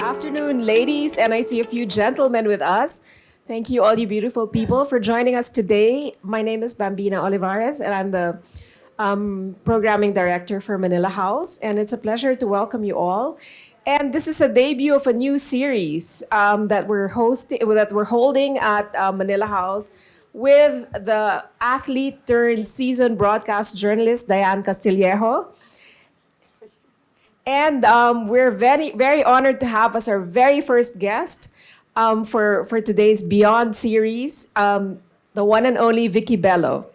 afternoon, ladies, and I see a few gentlemen with us. Thank you, all you beautiful people, for joining us today. My name is Bambina Olivares, and I'm the programming director for Manila House, and it's a pleasure to welcome you all. And this is a debut of a new series that we're holding at Manila House with the athlete turned seasoned broadcast journalist Diane Castillejo. And we're very, very honored to have as our very first guest for today's Beyond series, the one and only Vicki Belo.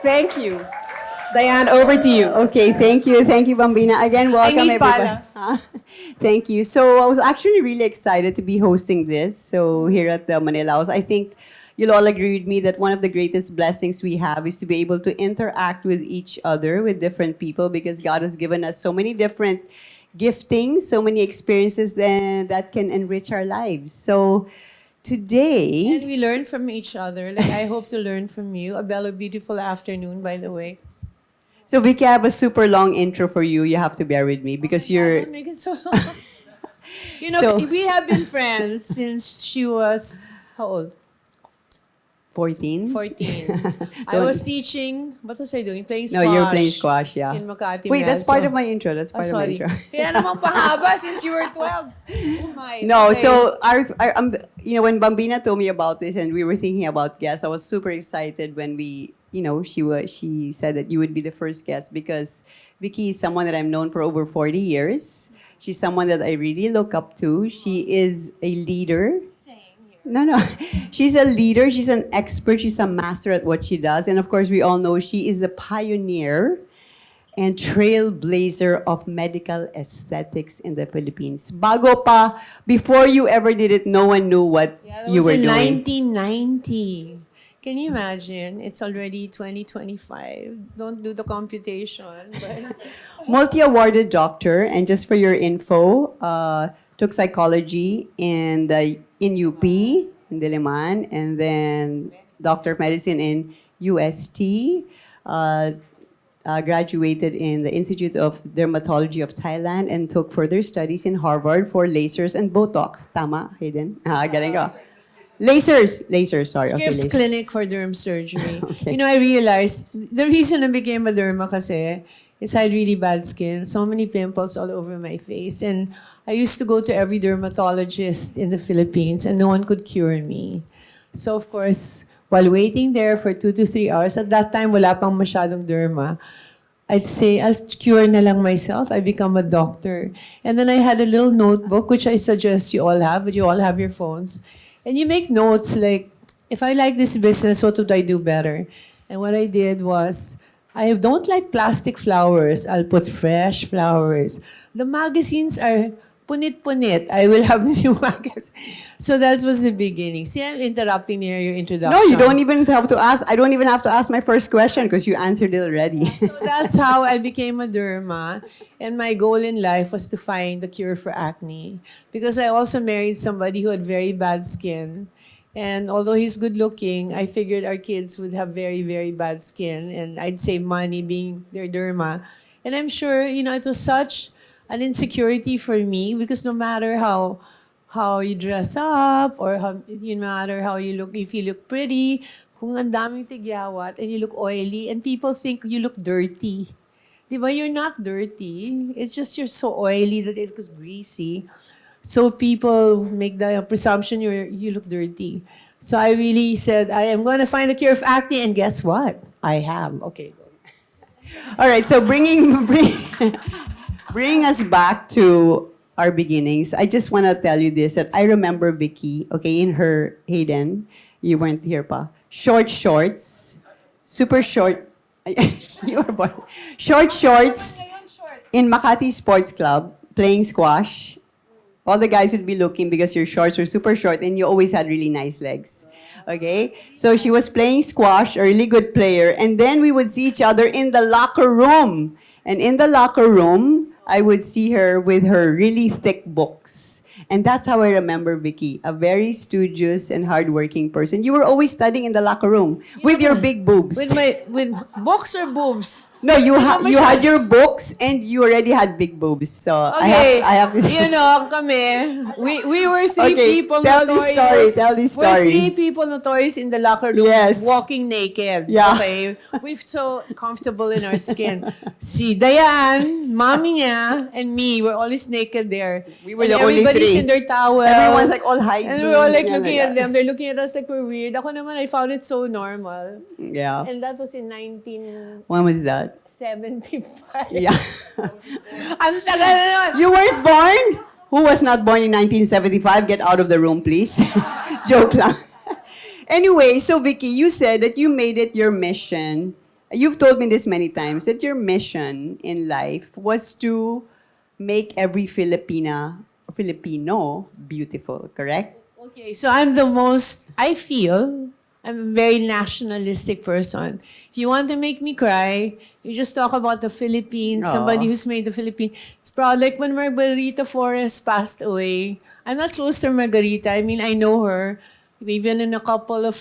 Thank you. Diane, over to you. Okay, thank you. Thank you, Bambina. Again, welcome everybody. Thank you. So I was actually really excited to be hosting this. So here at the Manila House, I think you'll all agree with me that one of the greatest blessings we have is to be able to interact with each other, with different people, because God has given us so many different giftings, so many experiences that can enrich our lives. So today... And we learn from each other. Like, I hope to learn from you. A Belo beautiful afternoon, by the way. So Vicki, I have a super long intro for you. You have to bear with me because you're... Don't make it so long. We have been friends since she was, how old? 14? 14. I was teaching, what was I doing? Playing squash. No, you're playing squash, yeah. In Makati. Wait, that's part of my intro. That's part of my sorry. intro. Kaya naman pahaba since you were 12. Oh my. No, okay. so when Bambina told me about this and we were thinking about guests, I was super excited when she said that you would be the first guest because Vicki is someone that I've known for over 40 years. She's someone that I really look up to. She is a leader. No. She's a leader. She's an expert. She's a master at what she does. And of course, we all know she is the pioneer and trailblazer of medical aesthetics in the Philippines. Before you ever did it, no one knew what you were doing. That was in 1990. Can you imagine? It's already 2025. Don't do the computation. But Multi-awarded doctor. And just for your info, took psychology in UP, in Diliman, and then Doctor of Medicine in UST. Graduated in the Institute of Dermatology of Thailand and took further studies in Harvard for lasers and Botox. Tama, Hayden? Galing ko. Lasers, sorry. Scripps Okay, Clinic for Derm Surgery. Okay. I realized the reason I became a derma kasi is I had really bad skin, so many pimples all over my face. And I used to go to every dermatologist in the Philippines and no one could cure me. So of course, while waiting there for 2 to 3 hours, at that time wala pang masyadong derma, I'd say, I'll cure na lang myself. I become a doctor. And then I had a little notebook, which I suggest you all have, but you all have your phones. And you make notes like, if I like this business, what would I do better? And what I did was, I don't like plastic flowers. I'll put fresh flowers. The magazines are punit-punit. I will have new magazines. So that was the beginning. See, I'm interrupting near your introduction. No, you don't even have to ask. I don't even have to ask my first question because you answered it already. So that's how I became a derma. And my goal in life was to find the cure for acne. Because I also married somebody who had very bad skin. And although he's good looking, I figured our kids would have very, very bad skin. And I'd save money being their derma. And I'm sure, it was such an insecurity for me because no matter how you dress up or no matter how you look, if you look pretty, kung ang daming tigyawat and you look oily and people think you look dirty. Diba? You're not dirty. It's just you're so oily that it was greasy. So people make the presumption you look dirty. So I really said, I am going to find a cure of acne, and guess what? I have. Okay. All right, so bringing us back to our beginnings, I just want to tell you this, that I remember Vicki, okay, in her Hayden, you weren't here pa, short shorts, super short, you were born, short shorts in Makati Sports Club, playing squash. All the guys would be looking because your shorts were super short and you always had really nice legs. Okay? So she was playing squash, a really good player, and then we would see each other in the locker room. And in the locker room, I would see her with her really thick books. And that's how I remember Vicki, a very studious and hardworking person. You were always studying in the locker room with your big boobs. With books or boobs? No, you Hindi you naman had your books and you already had big boobs. So Okay, I have this. you know, kami, we were three Okay, people tell this notorious. story, tell this We're story. three people notorious in the locker room, Yes. walking naked. Yeah. Okay, we're so comfortable in our skin. Si Dayan, mommy niya, and me, we're always naked there. We were And the only everybody's three. in their towel. Everyone's like all hiding. And we're all like Yeah, looking like at them. They're looking at us like we're weird. Ako naman, I found it so normal. Yeah. And that was in 1975. When was that? Yeah. Ang tagal na nun. You weren't born? Who was not born in 1975? Get out of the room, please. Joke lang. Anyway, so Vicki, you said that you made it your mission. You've told me this many times that your mission in life was to make every Filipino beautiful, correct? Okay, so I'm the most, I feel, I'm a very nationalistic person. If you want to make me cry, you just talk about the Philippines, somebody who's made the Philippines. It's probably like when Margarita Forrest passed away. I'm not close to Margarita. I mean, I know her. We've been in a couple of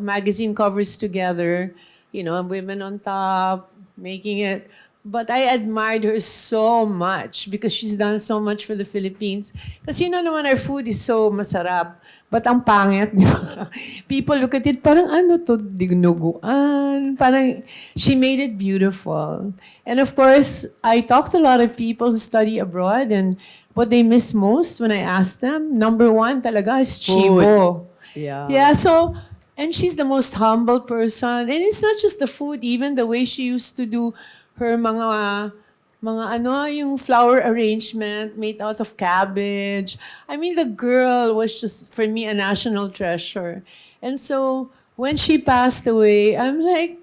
magazine covers together. You know, Women on Top, making it. But I admired her so much because she's done so much for the Philippines. Kasi you know naman, our food is so masarap. But ang pangit, di ba? People look at it, parang ano to, dinuguan. Parang, she made it beautiful. And of course, I talked to a lot of people who study abroad and what they miss most when I ask them, number one talaga is chibo. Yeah. Yeah, so, and she's the most humble person. And it's not just the food, even the way she used to do her mga ano, yung flower arrangement made out of cabbage. I mean, the girl was just, for me, a national treasure. And so, when she passed away, I'm like,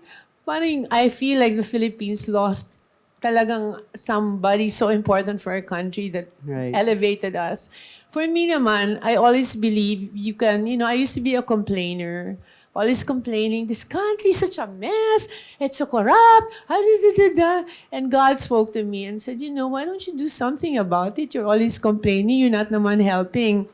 parang, I feel like the Philippines lost talagang somebody so important for our country that Right. elevated us. For me naman, I always believe you can, you know, I used to be a complainer. Always complaining, this country is such a mess, it's so corrupt, and God spoke to me and said, you know, why don't you do something about it? You're always complaining, you're not naman helping.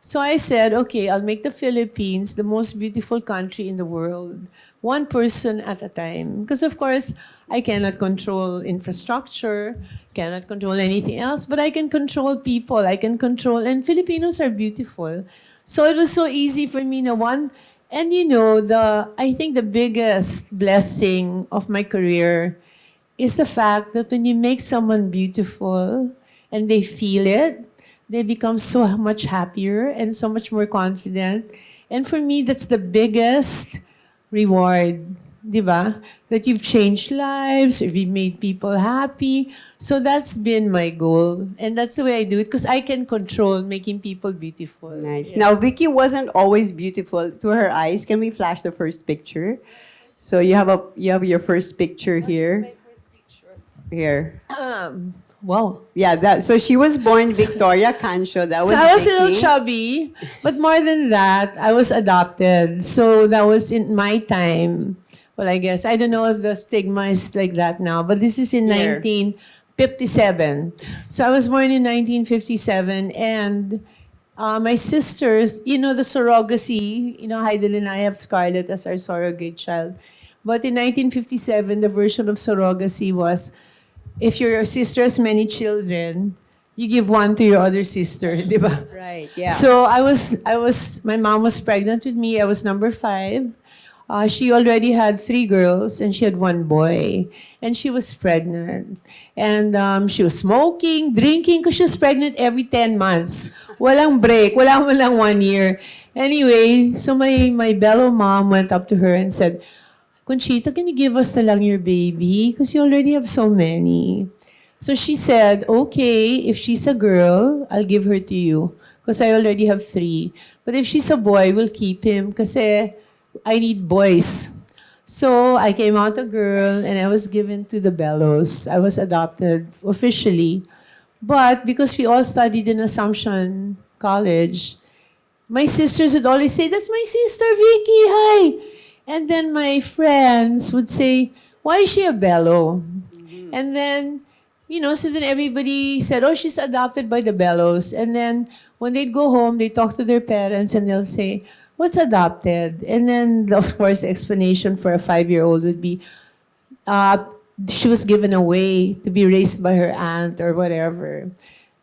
So I said, okay, I'll make the Philippines the most beautiful country in the world, one person at a time. Because of course, I cannot control infrastructure, cannot control anything else, but I can control people, I can control, and Filipinos are beautiful. So it was so easy for me na one. And you know, I think the biggest blessing of my career is the fact that when you make someone beautiful and they feel it, they become so much happier and so much more confident. And for me, that's the biggest reward, di ba? That you've changed lives, or you've made people happy. So that's been my goal. And that's the way I do it because I can control making people beautiful. Nice. Now, Vicki wasn't always beautiful to her eyes. Can we flash the first picture? So you have your first picture here. Here. Wow. Yeah, so she was born Victoria Cancio. That was So I was a little Vicki. chubby, but more than that, I was adopted. So that was in my time. Well, I guess, I don't know if the stigma is like that now, but this is in Here. 1957. So I was born in 1957, and my sisters, you know, the surrogacy, you know, Haydel and I have Scarlett as our surrogate child. But in 1957, the version of surrogacy was, if your sister has many children, you give one to your other sister, di ba? Right, yeah. So my mom was pregnant with me. I was number 5. She already had 3 girls and she had 1 boy. And she was pregnant. And she was smoking, drinking, because she was pregnant every 10 months. Walang break, walang 1 year. Anyway, so my Belo mom went up to her and said, Conchita, can you give us na lang your baby? Because you already have so many. So she said, okay, if she's a girl, I'll give her to you. Because I already have 3. But if she's a boy, we'll keep him. Kasi I need boys. So I came out a girl and I was given to the Belos. I was adopted officially. But because we all studied in Assumption College, my sisters would always say, that's my sister, Vicki, hi. And then my friends would say, why is she a Belo? And then, you know, so then everybody said, oh, she's adopted by the Belos. And then when they'd go home, they talk to their parents and they'll say, what's adopted? And then, of course, the explanation for a 5-year-old would be, she was given away to be raised by her aunt or whatever.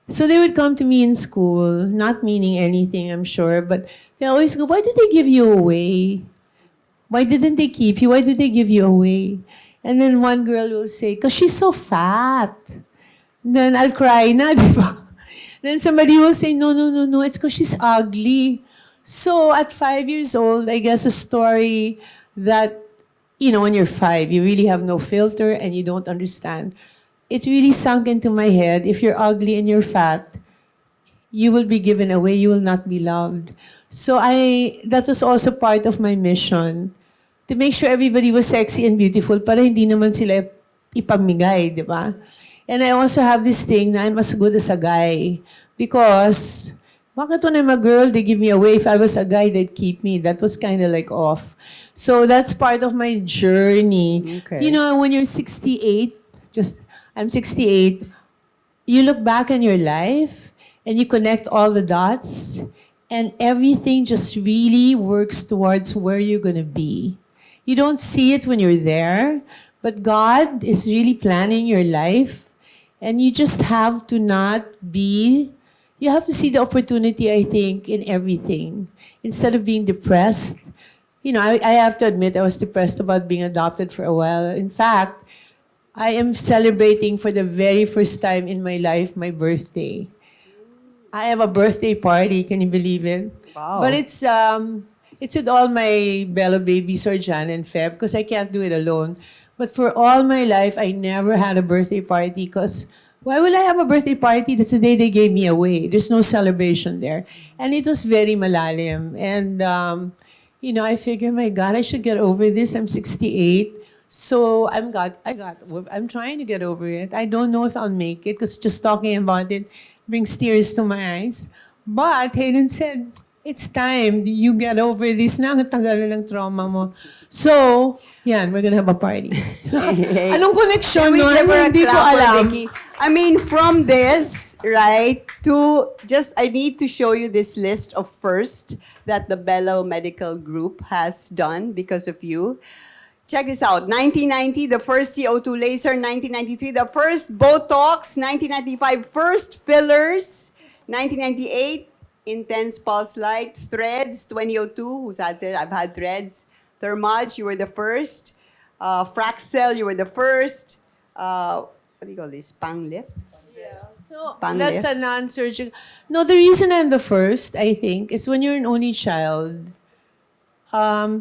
So they would come to me in school, not meaning anything, I'm sure, but they always go, "Why did they give you away? Why didn't they keep you? Why did they give you away?" And then one girl will say, "'Cause she's so fat." Then I'll cry na, di ba? Then somebody will say, "No, no, no, no, it's because she's ugly." So at 5 years old, I guess a story that, when you're 5, you really have no filter and you don't understand. It really sunk into my head, if you're ugly and you're fat, you will be given away, you will not be loved. So that was also part of my mission, to make sure everybody was sexy and beautiful para hindi naman sila ipamigay, di ba? And I also have this thing na I'm as good as a guy. Because, bakit when I'm a girl, they give me away. If I was a guy, they'd keep me. That was kind of like off. So that's part of my journey. Okay. When you're 68, I'm 68, you look back on your life and you connect all the dots and everything just really works towards where you're going to be. You don't see it when you're there, but God is really planning your life, and you just have to you have to see the opportunity, I think, in everything. Instead of being depressed, I have to admit I was depressed about being adopted for a while. In fact, I am celebrating for the very first time in my life my birthday. I have a birthday party. Can you believe it? Wow. But it's with all my Belo babies or Jan and Feb because I can't do it alone. But for all my life, I never had a birthday party because why will I have a birthday party? That's the day they gave me away. There's no celebration there. And it was very malalim. And, I figure, my God, I should get over this. I'm 68. So I'm trying to get over it. I don't know if I'll make it because just talking about it brings tears to my eyes. But Hayden said, it's time. You get over this na. Ang tagal na ng trauma mo. So, yan, we're gonna have a party. Anong connection Can we nun? give her a Hindi ko clap for alam. Vicki? I mean, from this, right, I need to show you this list of first that the Belo Medical Group has done because of you. Check this out. 1990, the first CO2 laser. 1993, the first Botox. 1995, first fillers. 1998, intense pulse light. Threads, 2002. Who's had it? I've had threads. Thermage, you were the first. Fraxel, you were the first. What do you call this? Pang lift? So Pang that's lift? a non-surgical. No, the reason I'm the first, I think, is when you're an only child,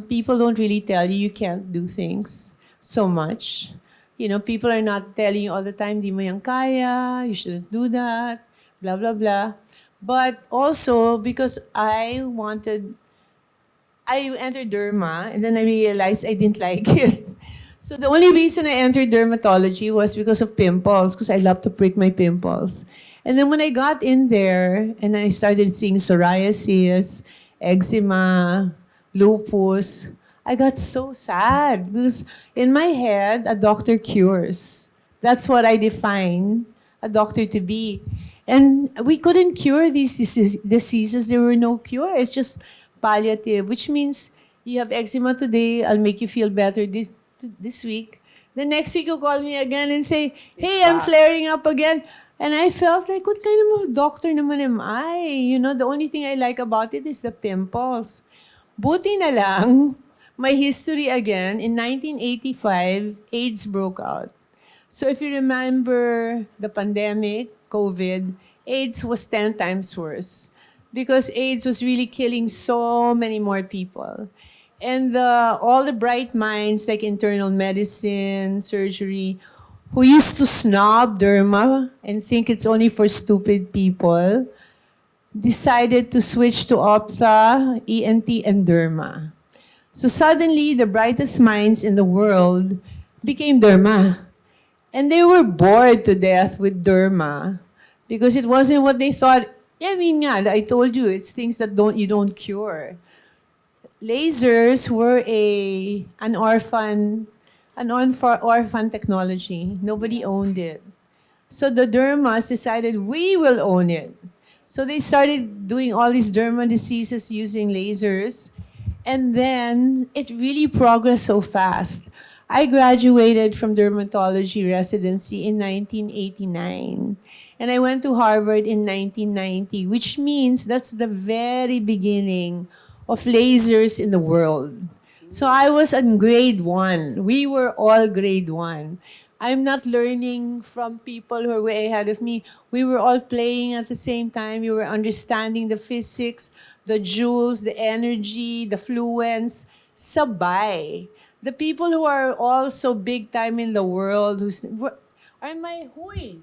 people don't really tell you can't do things so much. People are not telling you all the time, di mo yan kaya, you shouldn't do that, blah, blah, blah. But also, because I entered derma, and then I realized I didn't like it. So the only reason I entered dermatology was because of pimples, because I love to prick my pimples. And then when I got in there, and I started seeing psoriasis, eczema, lupus, I got so sad because in my head, a doctor cures. That's what I define a doctor to be. And we couldn't cure these diseases. There were no cure. It's just palliative, which means you have eczema today, I'll make you feel better this week. The next week you'll call me again and say, hey, I'm flaring up again. And I felt like, what kind of a doctor naman am I? The only thing I like about it is the pimples. Buti na lang, my history again, in 1985, AIDS broke out. So if you remember the pandemic, COVID, AIDS was 10 times worse because AIDS was really killing so many more people. And all the bright minds like internal medicine, surgery, who used to snob derma and think it's only for stupid people, decided to switch to ophtha, ENT, and derma. So suddenly, the brightest minds in the world became derma. And they were bored to death with derma because it wasn't what they thought. I mean, I told you, it's things that you don't cure. Lasers were an orphan technology. Nobody owned it. So the dermas decided we will own it. So they started doing all these derma diseases using lasers. And then it really progressed so fast. I graduated from dermatology residency in 1989. And I went to Harvard in 1990, which means that's the very beginning of lasers in the world. So I was in grade 1. We were all grade 1. I'm not learning from people who are way ahead of me. We were all playing at the same time. We were understanding the physics, the joules, the energy, the fluence, sabay. The people who are all so big time in the world, are my huy.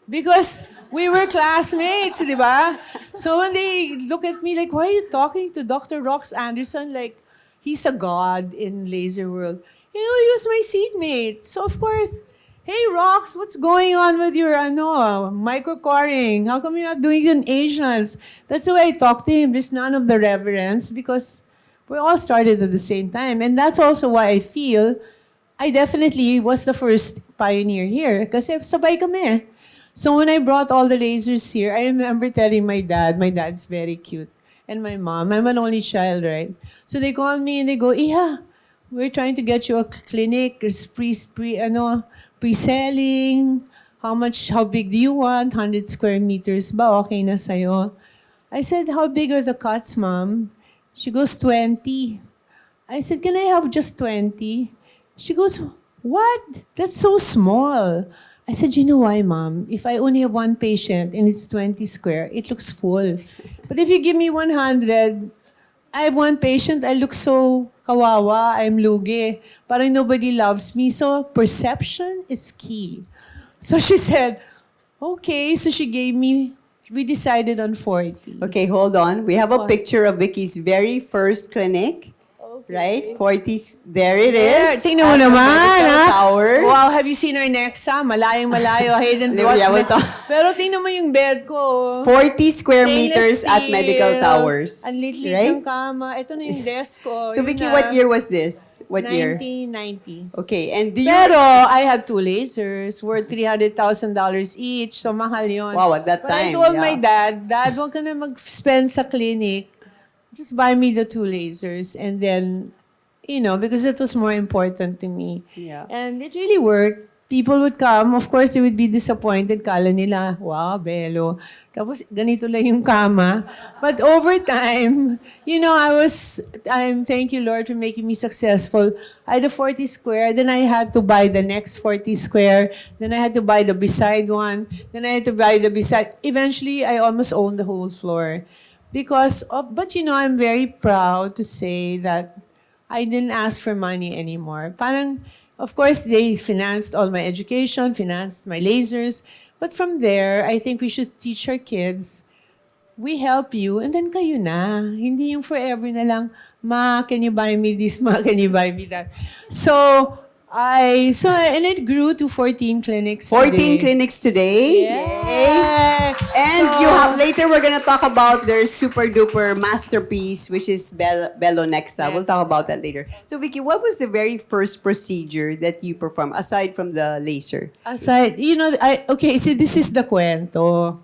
Because we were classmates, di ba? So when they look at me like, why are you talking to Dr. Rox Anderson like he's a god in laser world? You know, he was my seatmate. So of course, hey Rox, what's going on with your microcoring? How come you're not doing it in Asians? That's the way I talk to him. There's none of the reverence because we all started at the same time. And that's also why I feel I definitely was the first pioneer here. Kasi sabay kami. So when I brought all the lasers here, I remember telling my dad's very cute, and my mom, I'm an only child, right? So they call me and they go, Iha, we're trying to get you a clinic, there's pre-selling, how big do you want? 100 square meters ba? Okay na sa'yo. I said, how big are the cuts, mom? She goes, 20. I said, can I have just 20? She goes, what? That's so small. I said, you know why, mom? If I only have one patient and it's 20 square, it looks full. But if you give me 100, I have one patient, I look so kawawa, I'm lugi. Parang nobody loves me. So perception is key. So she said, okay. So we decided on 40. Okay, hold on. We have a picture of Vicky's very first clinic. Right? 40s. There it There, is. tingnan mo at the naman, Medical ha? Tower. Wow, have you seen our Nexa? Malayong-malayo, hidden Yeah, we'll talk. Pero tingnan mo yung bed ko. 40 square Stainless meters at steel. Medical Towers. Ang lit-lit Right? ng kama. Ito na yung desk ko. So, Yun Vicky, na. what year was this? What year? 1990. Okay, and do you... Pero I had 2 lasers worth $300,000 each. So mahal yun. Wow, at that But I time, told yeah. my dad, huwag ka na mag-spend sa clinic. Just buy me the 2 lasers. And then, because it was more important to me. Yeah. And it really worked. People would come. Of course, they would be disappointed. Kala nila, wow, Belo. Tapos, ganito lang yung kama. But over time, thank you, Lord, for making me successful. I had a 40 square. Then I had to buy the next 40 square. Then I had to buy the beside one. Then I had to buy the beside. Eventually, I almost owned the whole floor. But I'm very proud to say that I didn't ask for money anymore. Parang, of course, they financed all my education, financed my lasers. But from there, I think we should teach our kids, we help you, and then kayo na. Hindi yung forever na lang, ma, can you buy me this? Ma, can you buy me that? And it grew to 14 clinics 14 today. clinics today. Yeah. And later we're gonna talk about their super duper masterpiece, which is Belo Nexa. We'll talk about that later. So Vicky, what was the very first procedure that you performed aside from the laser? This is the kwento.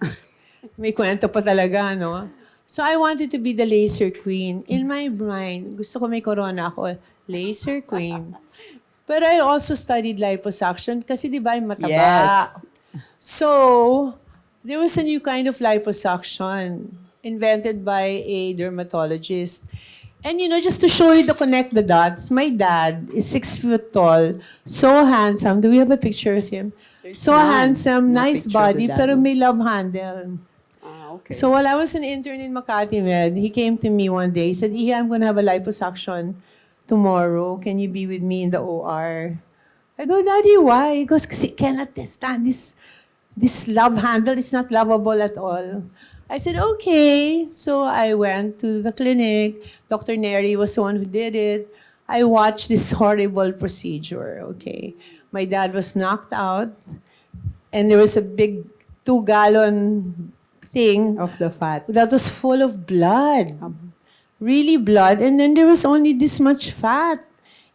May kwento pa talaga, no? So I wanted to be the laser queen. In my mind, gusto ko may corona ako, laser queen. But I also studied liposuction kasi di ba yung mataba? Yes. So, there was a new kind of liposuction invented by a dermatologist. And just to show you connect the dots, my dad is 6 feet tall, so handsome. Do we have a picture of him? So none. handsome, No nice picture of body, the dad. pero may love handle. Okay. So while I was an intern in Makati Med, he came to me one day. He said, Iya, I'm going to have a liposuction tomorrow. Can you be with me in the OR? I go, Daddy, why? He goes, kasi cannot stand this love handle. It's not lovable at all. I said, okay. So I went to the clinic. Dr. Neri was the one who did it. I watched this horrible procedure, okay. My dad was knocked out. And there was a big 2-gallon thing Of the fat. that was full of blood. Really blood. And then there was only this much fat.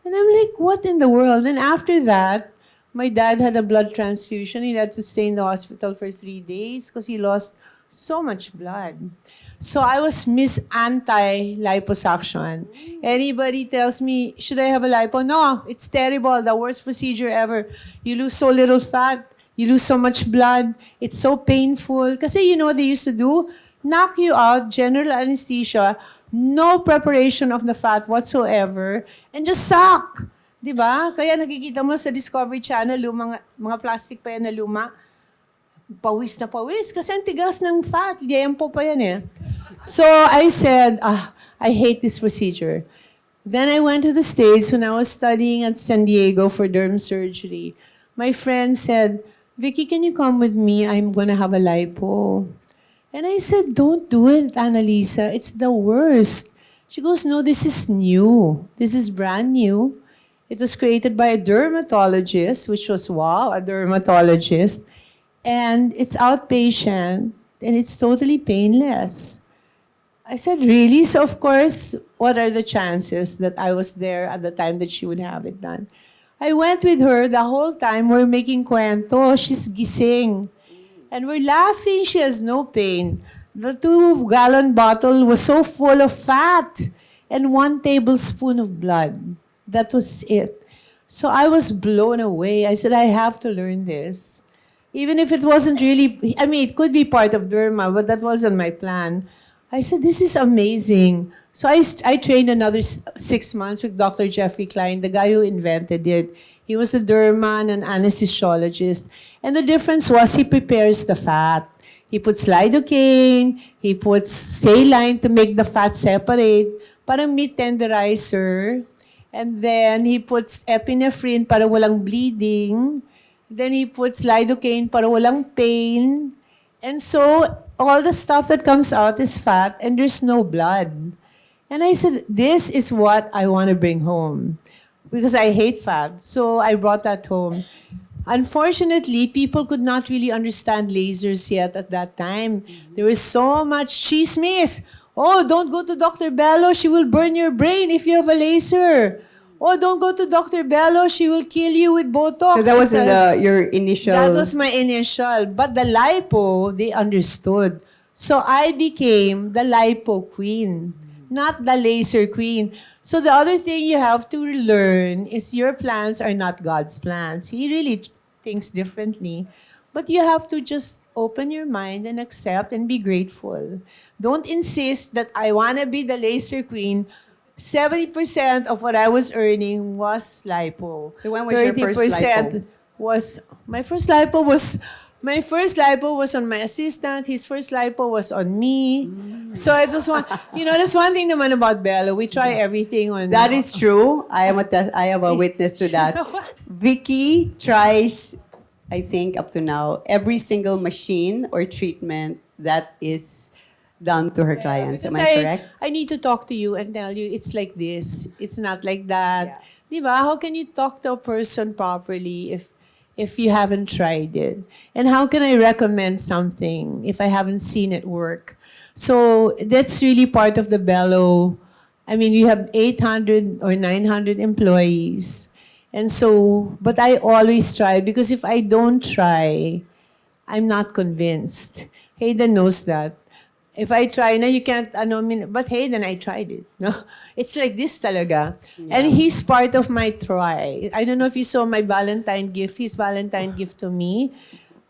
And I'm like, what in the world? And after that, my dad had a blood transfusion. He had to stay in the hospital for 3 days because he lost So much blood. So I was Miss Anti-Liposuction. Anybody tells me, should I have a lipo? No, it's terrible. The worst procedure ever. You lose so little fat. You lose so much blood. It's so painful. Kasi you know what they used to do? Knock you out, general anesthesia, no preparation of the fat whatsoever, and just suck. Diba? Kaya nakikita mo sa Discovery Channel, mga plastic pa yan na luma, pawis na pawis kasi ang tigas ng fat. Liempo pa yan eh. So I said, I hate this procedure. Then I went to the States when I was studying at San Diego for derm surgery. My friend said, Vicky, can you come with me? I'm gonna have a lipo. And I said, don't do it, Annalisa. It's the worst. She goes, no, this is new. This is brand new. It was created by a dermatologist, which was, wow, a dermatologist. And it's outpatient, and it's totally painless. I said, really? So, of course, what are the chances that I was there at the time that she would have it done? I went with her the whole time. We're making kwento. She's gising. And we're laughing. She has no pain. The 2-gallon bottle was so full of fat and 1 tablespoon of blood. That was it. So I was blown away. I said, I have to learn this. Even if it wasn't really, I mean, it could be part of derma, but that wasn't my plan. I said, this is amazing. So I trained another 6 months with Dr. Jeffrey Klein, the guy who invented it. He was a derma and an anesthesiologist. And the difference was he prepares the fat. He puts lidocaine, he puts saline to make the fat separate, parang meat tenderizer. And then he puts epinephrine para walang bleeding. Then he puts lidocaine para walang pain. And so all the stuff that comes out is fat and there's no blood. And I said, this is what I want to bring home. Because I hate fat. So I brought that home. Unfortunately, people could not really understand lasers yet at that time. There was so much chismis. Oh, don't go to Dr. Belo. She will burn your brain if you have a laser. Oh, don't go to Dr. Belo. She will kill you with Botox. So that was your initial... That was my initial. But the lipo, they understood. So I became the lipo queen, not the laser queen. So the other thing you have to learn is your plans are not God's plans. He really thinks differently. But you have to just open your mind and accept and be grateful. Don't insist that I want to be the laser queen. 70% of what I was earning was lipo. So when was your first lipo? Was my first lipo was on my assistant. His first lipo was on me. So it was one. That's one thing naman about Belo. We try everything on. That is true. I am a witness to that. Vicky tries, I think up to now, every single machine or treatment that is done to her clients. Am I correct? I need to talk to you and tell you it's like this. It's not like that. Yeah. Diba? How can you talk to a person properly if you haven't tried it? And how can I recommend something if I haven't seen it work? So that's really part of the Belo. I mean, we have 800 or 900 employees. And so, but I always try because if I don't try, I'm not convinced. Hayden knows that. If I try na, you can't, but hey, then I tried it. No? It's like this talaga. Yeah. And he's part of my try. I don't know if you saw my Valentine gift. His Valentine gift to me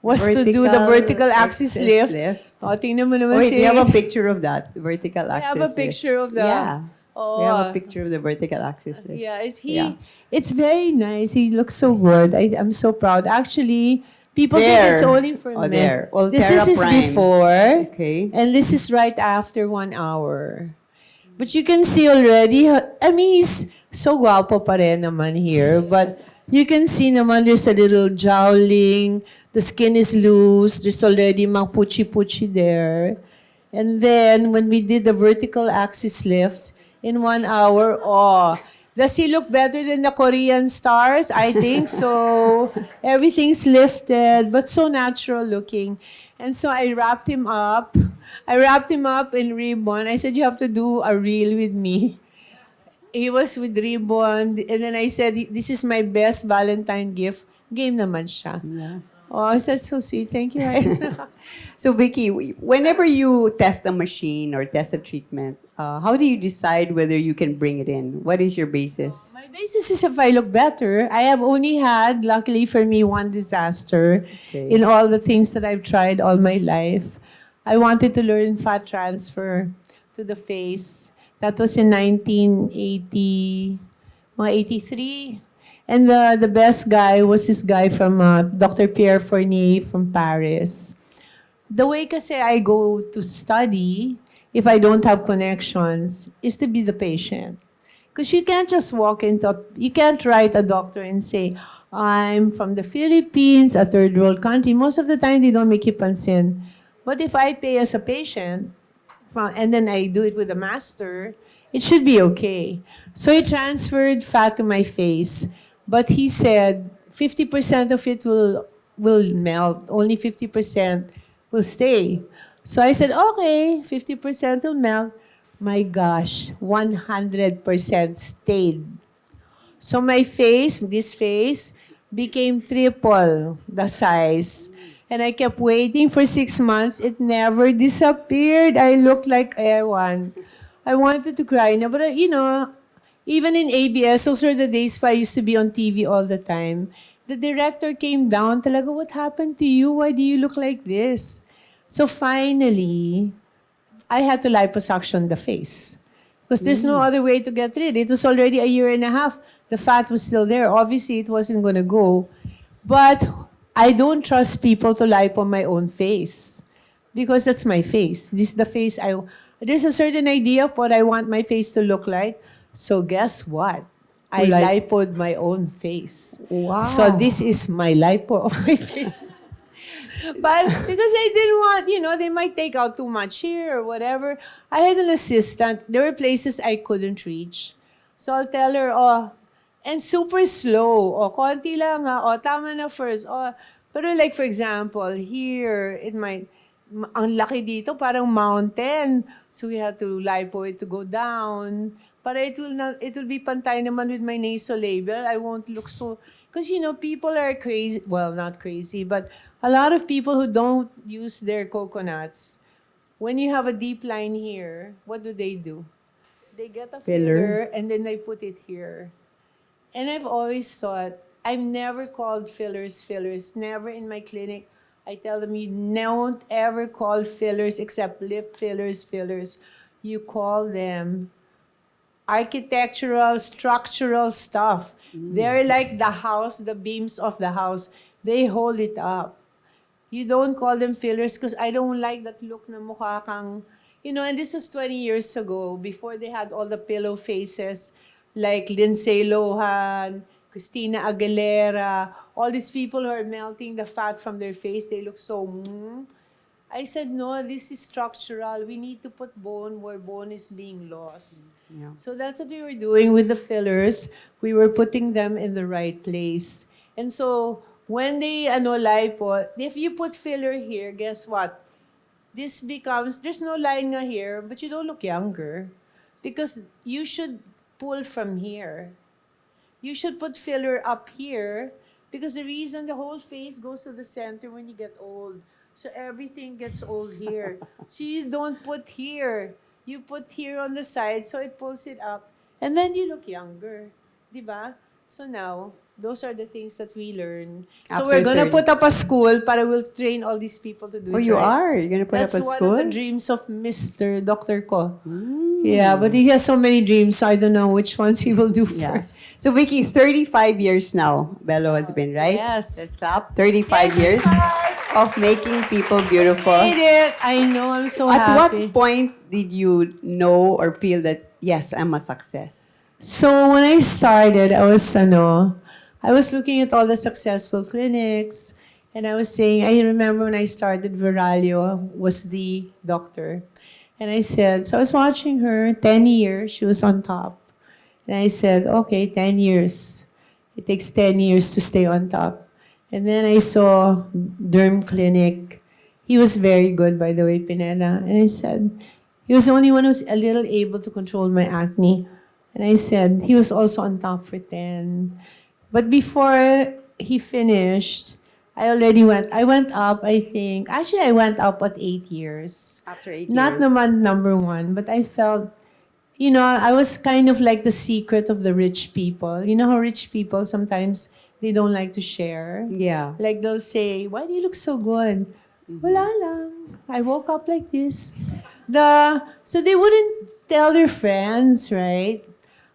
was to do the vertical axis lift. Oh, tingnan mo naman wait, we have a picture of that, vertical axis lift. I have a picture of that. Yeah. Oh. We have a picture of the vertical axis lift. Yeah, it's very nice. He looks so good. I'm so proud. Actually, people think it's only for men. There. This is his Prime. before. Okay. And this is right after 1 hour. But you can see already, I mean, he's so guapo pa rin naman here. But you can see naman there's a little jowling. The skin is loose. There's already mga puchi-puchi there. And then when we did the vertical axis lift in 1 hour, does he look better than the Korean stars? I think so. Everything's lifted, but so natural looking. And so I wrapped him up. I wrapped him up in ribbon. I said, you have to do a reel with me. He was with ribbon. And then I said, this is my best Valentine gift. Game naman siya. Yeah. Oh, that's so sweet. Thank you, guys. So, Vicky, whenever you test a machine or test a treatment, how do you decide whether you can bring it in? What is your basis? My basis is if I look better. I have only had, luckily for me, one disaster Okay. in all the things that I've tried all my life. I wanted to learn fat transfer to the face. That was in 1980, mga 83. And the best guy was this guy from Dr. Pierre Fournier from Paris. The way kasi I go to study, if I don't have connections, is to be the patient. Because you can't just walk you can't write a doctor and say, I'm from the Philippines, a third world country. Most of the time, they don't make you pansin. But if I pay as a patient, and then I do it with a master, it should be okay. So he transferred fat to my face, but he said 50% of it will melt, only 50% will stay. So I said, okay, 50% will melt. My gosh, 100% stayed. So my face, this face, became triple the size. And I kept waiting for 6 months. It never disappeared. I looked like Ewan. I wanted to cry. No, but, even in ABS, those were the days I used to be on TV all the time. The director came down, talaga, what happened to you? Why do you look like this? So finally, I had to liposuction the face. Because there's no other way to get rid. It was already a year and a half. The fat was still there. Obviously, it wasn't going to go. But I don't trust people to lipo my own face. Because that's my face. This is the face there's a certain idea of what I want my face to look like. So guess what? I lipoed my own face. Wow. So this is my lipo of my face. But because I didn't want, they might take out too much here or whatever. I had an assistant. There were places I couldn't reach. So I'll tell her, and super slow. Konti lang ha. Tama na first. Pero like for example, here, ang laki dito, parang mountain. So we had to lipo it to go down. Para it will be pantay naman with my nasolabial. I won't look so... Because, people are crazy. Well, not crazy, but a lot of people who don't use their coconuts, when you have a deep line here, what do? They get a filler and then they put it here. And I've always thought, I've never called fillers. Never in my clinic. I tell them, you don't ever call fillers except lip fillers. You call them architectural, structural stuff. They're like the house, the beams of the house. They hold it up. You don't call them fillers because I don't like that look na mukha kang, and this was 20 years ago, before they had all the pillow faces like Lindsay Lohan, Christina Aguilera, all these people who are melting the fat from their face. They look so, I said, no, this is structural. We need to put bone where bone is being lost. Yeah. So that's what we were doing with the fillers. We were putting them in the right place. And so when they lipo, if you put filler here, guess what? This becomes, there's no line nga here, but you don't look younger. Because you should pull from here. You should put filler up here because the reason the whole face goes to the center when you get old. So everything gets old here. So you don't put here. You put here on the side so it pulls it up. And then you look younger. Diba? So now, those are the things that we learn. So After we're going to 30. put up a school para we'll train all these people to do it. Oh, you right. are? You're going to put That's up a one school? of the dreams of Mr. Dr. Ko. Yeah, but he has so many dreams, so I don't know which ones he will do Yeah. first. So, Vicky, 35 years now, Belo has been, right? Yes. Let's clap. 35 years of making people beautiful. Made it. I know. I'm so At happy. what point did you know or feel that, yes, I'm a success? So when I started, I was looking at all the successful clinics, and I was saying, I remember when I started, Viralio was the doctor. And I said, so I was watching her, 10 years, she was on top. And I said, okay, 10 years. It takes 10 years to stay on top. And then I saw Derm Clinic. He was very good, by the way, Pineda. And I said, he was the only one who was a little able to control my acne. And I said, he was also on top for 10. But before he finished, I went up, I think. Actually, I went up at 8 years. After 8 Not years. naman number one, but I felt, I was kind of like the secret of the rich people. You know how rich people sometimes they don't like to share? Yeah. Like they'll say, "Why do you look so good?" Wala lang. I woke up like this. So they wouldn't tell their friends, right?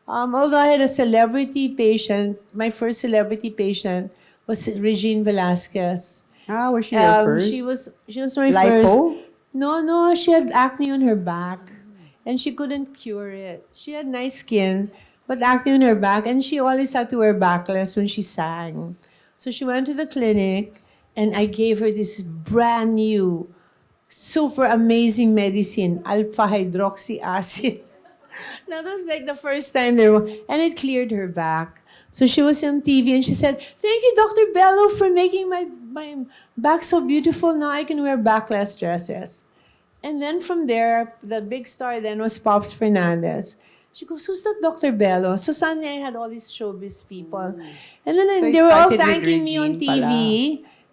Although I had a celebrity patient, my first celebrity patient was Regine Velasquez. Ah, was she your first? She was my first. Lipo? No, no, she had acne on her back, and she couldn't cure it. She had nice skin, but acne on her back, and she always had to wear backless when she sang. So she went to the clinic, and I gave her this brand new, super amazing medicine, alpha hydroxy acid. That was like the first time and it cleared her back. So she was on TV and she said, "Thank you, Dr. Bello, for making my back so beautiful. Now I can wear backless dresses." And then from there, the big star then was Pops Fernandez. She goes, "Who's that Dr. Bello?" So suddenly I had all these showbiz people. And then So it they were all started with thanking me on Regine TV.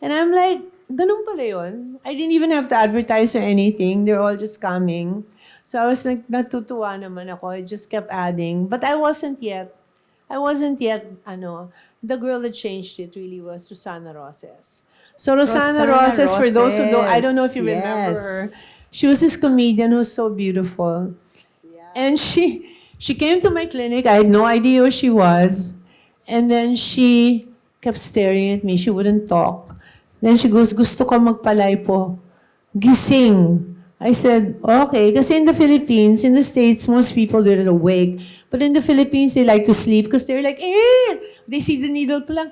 And I'm like, ganun pala yun. I didn't even have to advertise or anything. They're all just coming. So I was like, natutuwa naman ako. I just kept adding. But I wasn't yet, the girl that changed it really was Susana Roses. So Rosana Roses, for those who don't, I don't know if you remember her. Yes. She was this comedian who's so beautiful. And she came to my clinic. I had no idea who she was. And then she kept staring at me. She wouldn't talk. Then she goes, "Gusto ko magpalipo. Gising." I said, "Okay." Kasi in the Philippines, in the States, most people, they're awake. But in the Philippines, they like to sleep because they're like, They see the needle pa lang,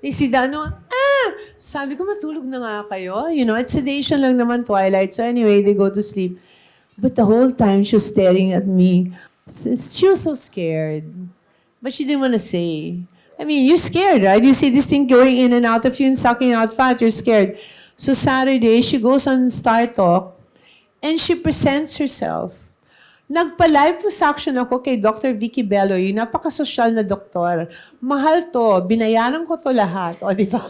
They see the Sabi ko, matulog na nga kayo. It's sedation lang naman, twilight. So anyway, they go to sleep. But the whole time, she was staring at me. She was so scared. But she didn't want to say. I mean, you're scared, right? You see this thing going in and out of you and sucking out fat, you're scared. So Saturday, she goes on Star Talk and she presents herself. Nagpa-liposuction ako kay Dr. Vicki Belo, yung napaka-social na doktor. Mahal to, binayaran ko to lahat. O, di ba?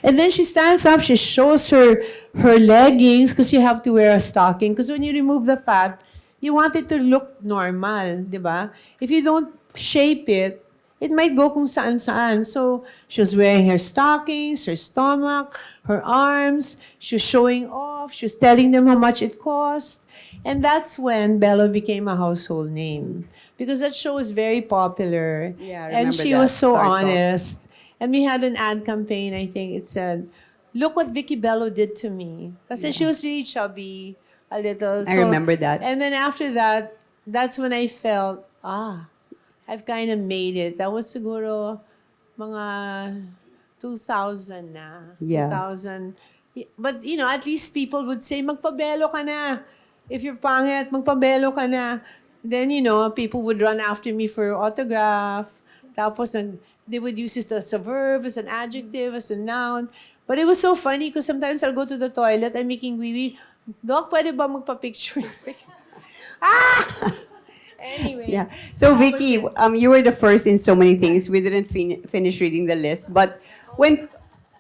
And then she stands up, she shows her leggings because you have to wear a stocking. Because when you remove the fat, you want it to look normal, di ba? If you don't shape it, it might go kung saan-saan. So she was wearing her stockings, her stomach, her arms. She was showing off. She was telling them how much it cost. And that's when Belo became a household name. Because that show was very popular. Yeah, I and remember she that, was so Star Talk. honest. And we had an ad campaign, I think it said, "Look what Vicki Belo did to me." Kasi she was really chubby, a little. I remember that. And then after that, that's when I felt, I've kind of made it. That was siguro mga 2000 na. Yeah. 2000. But, at least people would say, "Magpabelo ka na. If you're pangit, magpabelo ka na." Then, people would run after me for autograph. Tapos, they would use it as a verb, as an adjective, as a noun. But it was so funny because sometimes I'll go to the toilet, I'm making wee-wee. "Doc, pwede ba magpa-picture?" Anyway. Yeah. So Vicky, you were the first in so many things. We didn't finish reading the list, but when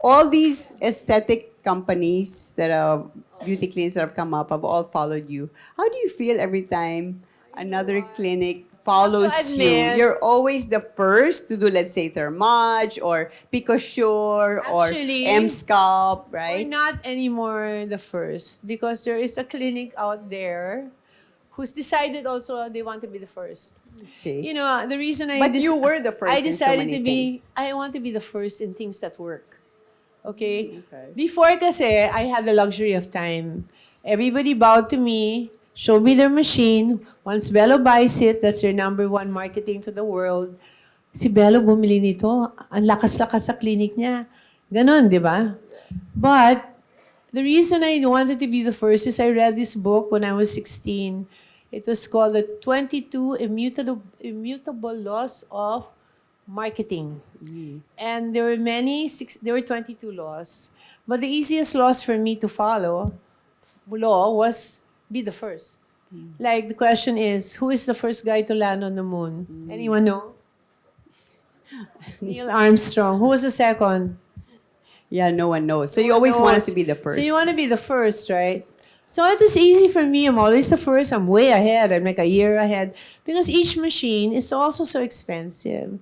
all these aesthetic companies that are beauty clinics that have come up have all followed you, how do you feel every time another clinic follows you? admit- You're always the first to do, let's say, Thermage or Picosure or Actually, M-Scalp, We're right? not anymore the first because there is a clinic out there who's decided also they want to be the first. Okay. The reason But you were the first I in so decided many to be, things. I want to be the first in things that work. Okay? Okay. Before kasi, I had the luxury of time. Everybody bowed to me, showed me their machine. Once Belo buys it, that's their number one marketing to the world. Si Belo bumili nito. Ang lakas-lakas sa clinic niya. Ganon, di ba? But the reason I wanted to be the first is I read this book when I was 16. It was called The 22 Immutable Laws of Marketing. And there were 22 laws. But the easiest laws for me to follow, law, was be the first. Like the question is, who is the first guy to land on the moon? Anyone know? Neil Armstrong. Who was the second? Yeah, no one knows. So you always wanted to be the first. So you want to be the first, right? So it is easy for me. I'm always the first. I'm way ahead. I'm like a year ahead. Because each machine is also so expensive.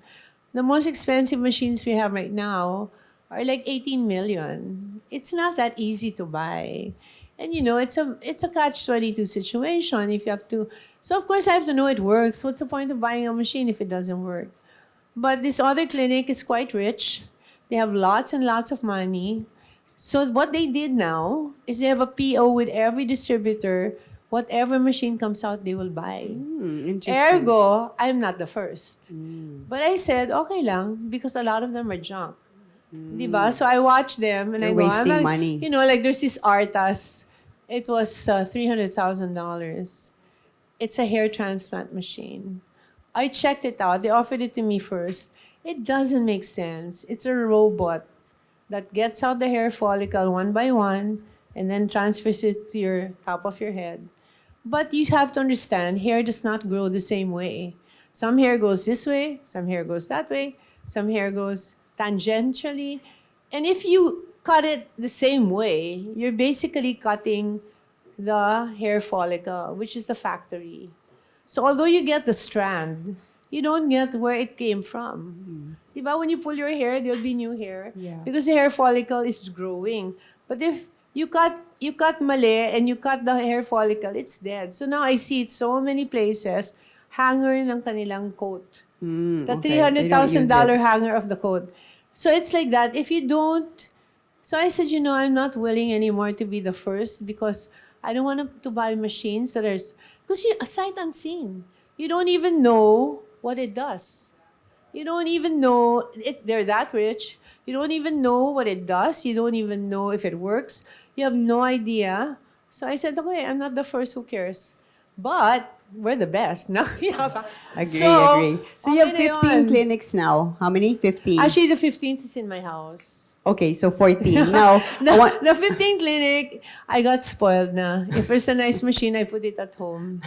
The most expensive machines we have right now are like 18 million. It's not that easy to buy. And it's a catch-22 situation if you have to. So of course I have to know it works. What's the point of buying a machine if it doesn't work? But this other clinic is quite rich. They have lots and lots of money. So what they did now is they have a PO with every distributor. Whatever machine comes out, they will buy. Interesting. Ergo, I'm not the first. But I said, okay lang, because a lot of them are junk. Diba? So I watch them and You're I go, wasting I'm like, money. like there's this Artas. It was $300,000. It's a hair transplant machine. I checked it out. They offered it to me first. It doesn't make sense. It's a robot that gets out the hair follicle one by one and then transfers it to your top of your head. But you have to understand, hair does not grow the same way. Some hair goes this way, some hair goes that way, some hair goes tangentially. And if you cut it the same way, you're basically cutting the hair follicle, which is the factory. So although you get the strand, you don't get where it came from. Diba? When you pull your hair, there'll be new hair. Yeah. Because the hair follicle is growing. But if you cut mali and you cut the hair follicle, it's dead. So now I see it so many places, hanger ng kanilang coat. The Okay. They don't use $300,000 it. hanger of the coat. So it's like that. If you don't, so I said, I'm not willing anymore to be the first because I don't want to buy machines that are, because a sight unseen. You don't even know what it does. You don't even know they're that rich. You don't even know what it does. You don't even know if it works. You have no idea. So I said, okay, I'm not the first, who cares? But we're the best. No? Agree. So, So you have okay na 15 yun. clinics now. How many? 15. Actually, the 15th is in my house. Okay, so 14. Now, The, I want, the 15th clinic, I got spoiled na. If there's a nice machine, I put it at home.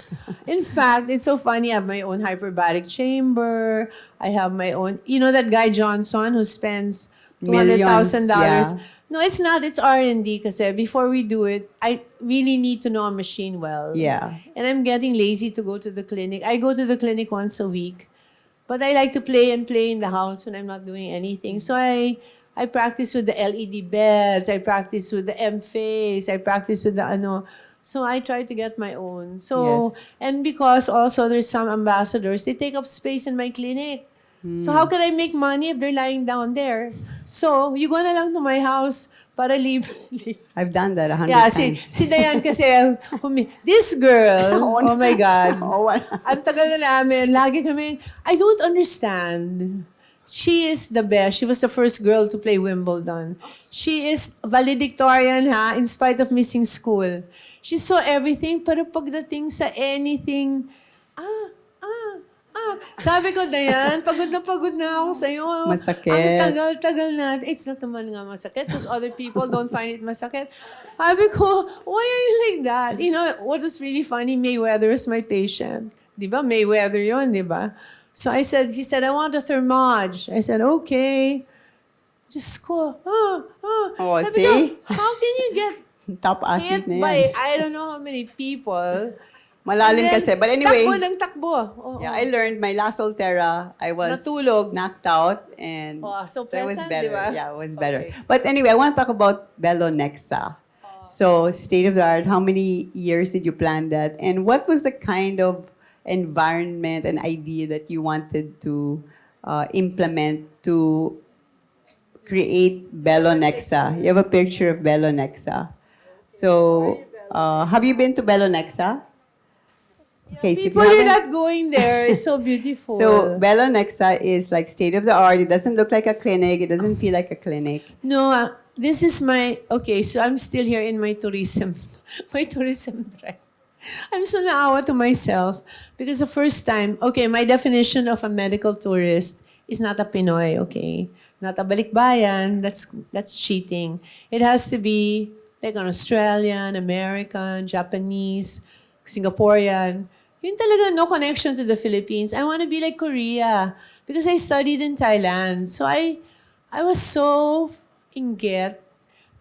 In fact, it's so funny. I have my own hyperbaric chamber. I have my own, that guy Johnson who spends $200,000. Millions, yeah. No, it's not. It's R&D kasi before we do it, I really need to know a machine well. Yeah. And I'm getting lazy to go to the clinic. I go to the clinic once a week. But I like to play in the house when I'm not doing anything. So I practice with the LED beds. I practice with the M-Face. I practice with the ano. So I try to get my own. So, Yes. and because also there's some ambassadors, they take up space in my clinic. So how can I make money if they're lying down there? So, you go na lang to my house para libre. I've done that 100 Yeah, times. si Dayan kasi, this girl, oh my God. Oh, what? Ang tagal na namin, lagi kami, I don't understand. She is the best. She was the first girl to play Wimbledon. She is valedictorian, in spite of missing school. She saw everything, pero pagdating sa anything, sabi ko, Dayan, pagod na ako sa'yo. Masakit. Ang tagal-tagal natin. It's not naman nga masakit because other people don't find it masakit. Sabi ko, why are you like that? What was really funny, Mayweather is my patient. Di ba? Mayweather yun, di ba? So he said, I want a thermage. I said, okay. Just ko, Oh, Sabi see? ko, how can you get Top athlete hit na yan. by I don't know how many people? Malalim And then, kasi. But anyway, Takbo ng takbo. Oo. yeah, I learned my last Ultera, I was Natulog. knocked out and Oh, so it was pleasant, better. di ba? Yeah, it was better. Okay. But anyway, I want to talk about Belo Nexa. So, state of the art, how many years did you plan that? And what was the kind of environment and idea that you wanted to implement to create Belo Nexa? You have a picture of Belo Nexa. So, have you been to Belo Nexa? Okay, so if you People are haven't- not going there. It's so beautiful. So, Belo Nexa is like state of the art. It doesn't look like a clinic. It doesn't feel like a clinic. No, this is okay, so I'm still here in my tourism drive. I'm so naawa to myself because the first time, okay, my definition of a medical tourist is not a Pinoy, okay? Not a balikbayan, that's cheating. It has to be like an Australian, American, Japanese, Singaporean. Yun talaga no connection to the Philippines. I want to be like Korea because I studied in Thailand. So I was so inget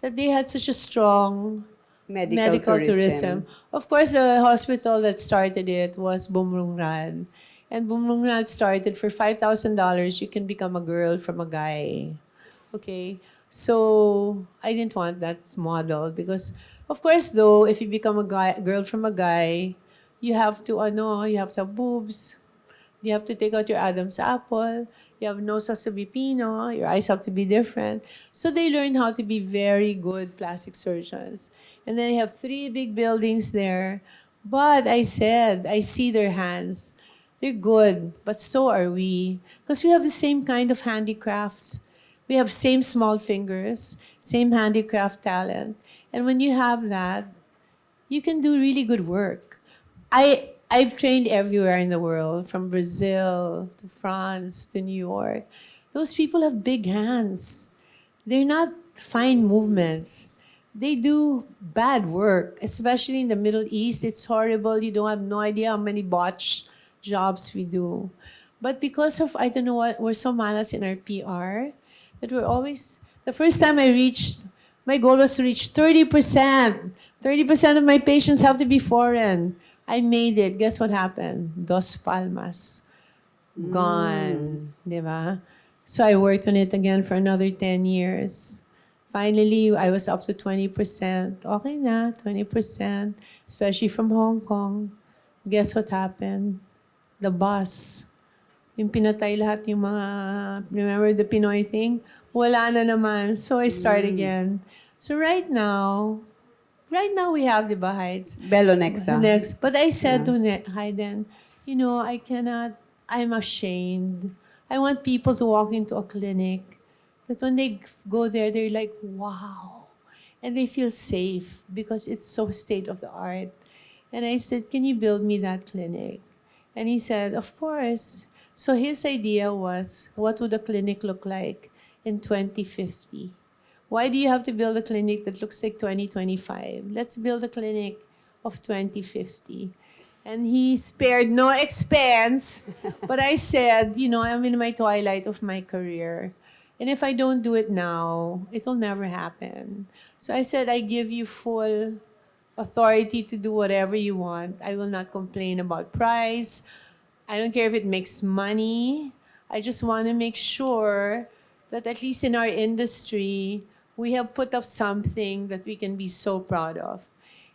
that they had such a strong Medical tourism. Of course, the hospital that started it was Bumrungrad. And Bumrungrad started for $5,000, you can become a girl from a guy. Okay? So, I didn't want that model because, of course, though, if you become a girl from a guy, you have to have boobs, you have to take out your Adam's apple. You have nose has to be Pino. Your eyes have to be different. So they learn how to be very good plastic surgeons. And then they have 3 big buildings there. But I said, I see their hands. They're good, but so are we. Because we have the same kind of handicraft. We have same small fingers, same handicraft talent. And when you have that, you can do really good work. I've trained everywhere in the world, from Brazil to France to New York. Those people have big hands. They're not fine movements. They do bad work, especially in the Middle East. It's horrible. You don't have no idea how many botched jobs we do. But because of, I don't know what, we're so malas in our PR that we're always, the first time my goal was to reach 30%. 30% of my patients have to be foreign. I made it. Guess what happened? Dos Palmas. Gone. Di ba? So I worked on it again for another 10 years. Finally, I was up to 20%. Okay na, 20%, especially from Hong Kong. Guess what happened? The bus. Yung pinatay lahat yung mga, remember the Pinoy thing? Wala na naman. So I start again. So right now we have the Heights. Belo Nexa. Next. But I said to Hayden, I'm ashamed. I want people to walk into a clinic that when they go there, they're like, wow. And they feel safe because it's so state of the art. And I said, can you build me that clinic? And he said, of course. So his idea was, what would a clinic look like in 2050? Why do you have to build a clinic that looks like 2025? Let's build a clinic of 2050. And he spared no expense. But I said, I'm in my twilight of my career. And if I don't do it now, it'll never happen. So I said, I give you full authority to do whatever you want. I will not complain about price. I don't care if it makes money. I just want to make sure that at least in our industry, we have put up something that we can be so proud of.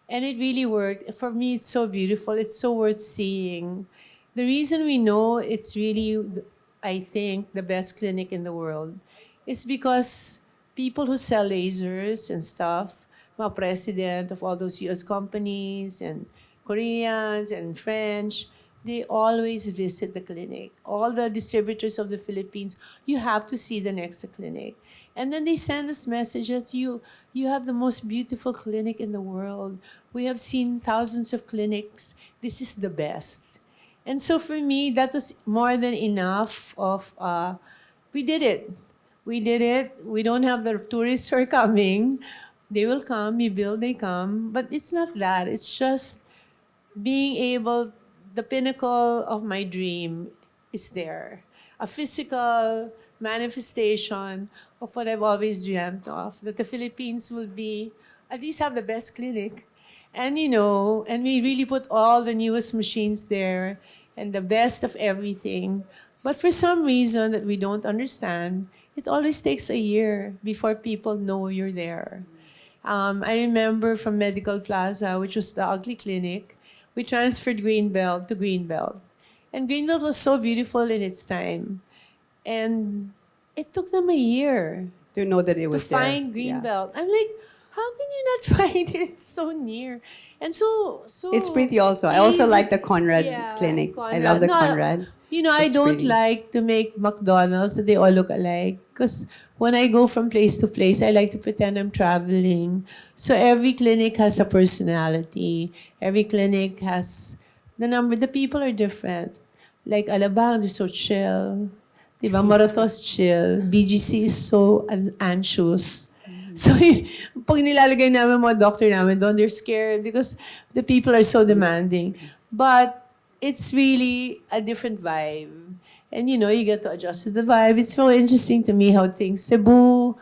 And it really worked. For me, it's so beautiful. It's so worth seeing. The reason we know it's really, I think, the best clinic in the world is because people who sell lasers and stuff, mga president of all those US companies and Koreans and French, they always visit the clinic. All the distributors of the Philippines, you have to see the Nexa clinic. And then they send us messages, you have the most beautiful clinic in the world. We have seen thousands of clinics. This is the best. And so for me, that was more than enough of, we did it. We did it. We don't have the tourists who are coming. They will come, you build, they come. But it's not that. It's just being able, the pinnacle of my dream is there. A physical manifestation of what I've always dreamt of, that the Philippines will be, at least have the best clinic. And and we really put all the newest machines there and the best of everything. But for some reason that we don't understand, it always takes a year before people know you're there. I remember from Medical Plaza, which was the ugly clinic, we transferred Greenbelt to Greenbelt. And Greenbelt was so beautiful in its time. And it took them a year To know that it to was there. find Greenbelt. I'm like, how can you not find it? It's so near. And so It's pretty also. I also easy. like the Conrad Yeah, clinic. I Conrad. love the No, Conrad. I It's don't pretty. like to make McDonald's that they all look alike. Because when I go from place to place, I like to pretend I'm traveling. So every clinic has a personality. Every clinic has the people are different. Like Alabang, they're so chill. Diba? Moratos chill. BGC is so anxious. So, pag nilalagay namin mga doctor namin doon, they're scared because the people are so demanding. But it's really a different vibe. And you get to adjust to the vibe. It's so interesting to me how things, Cebu,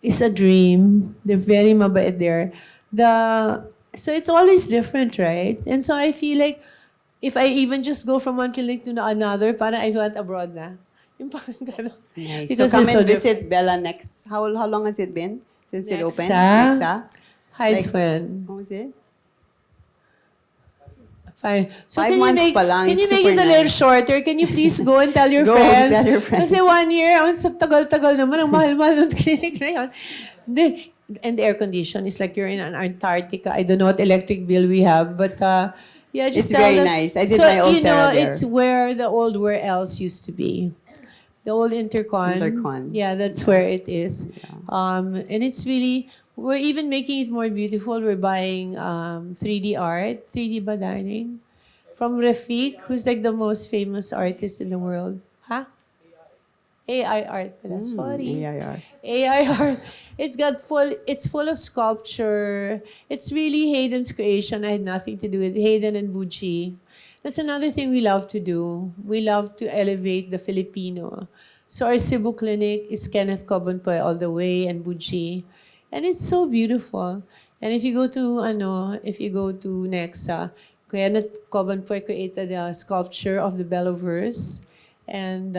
is a dream. They're very mabait there. The so it's always different, right? And so I feel like if I even just go from one clinic to another, parang I went abroad na. Yung parang gano'n. Nice. So Because come it's so and different. visit Bella next. How long has it been since it opened? Nexa. Nexa? Heights Like- when? What was it? Fine. So 5 can you months make pa lang, can you it's make super it a little nice. shorter? Can you please go and tell your Go, friends? tell your friends. Kasi 1 year, ang sa tagal-tagal naman, ang mahal-mahal ng clinic na yun. And the air condition is like you're in an Antarctica. I don't know what electric bill we have, but yeah, just It's tell very them. nice. I did so, my old you know, Terra there. it's where the old where else used to be. The old Intercon. Intercon. Yeah, that's where it is. And it's really, we're even making it more beautiful. We're buying 3D art. 3D ba, darling? From Rafik, who's like the most famous artist in the world. Huh? AI art pala. Sorry. AIR. AI art. It's full of sculpture. It's really Hayden's creation. I had nothing to do with Hayden and Bucci. That's another thing we love to do. We love to elevate the Filipino. So our Cebu clinic is Kenneth Cobonpoy all the way and Bucci. And it's so beautiful. And if you go to Nexa, Kenneth Cobonpoy created a sculpture of the Belo verse. And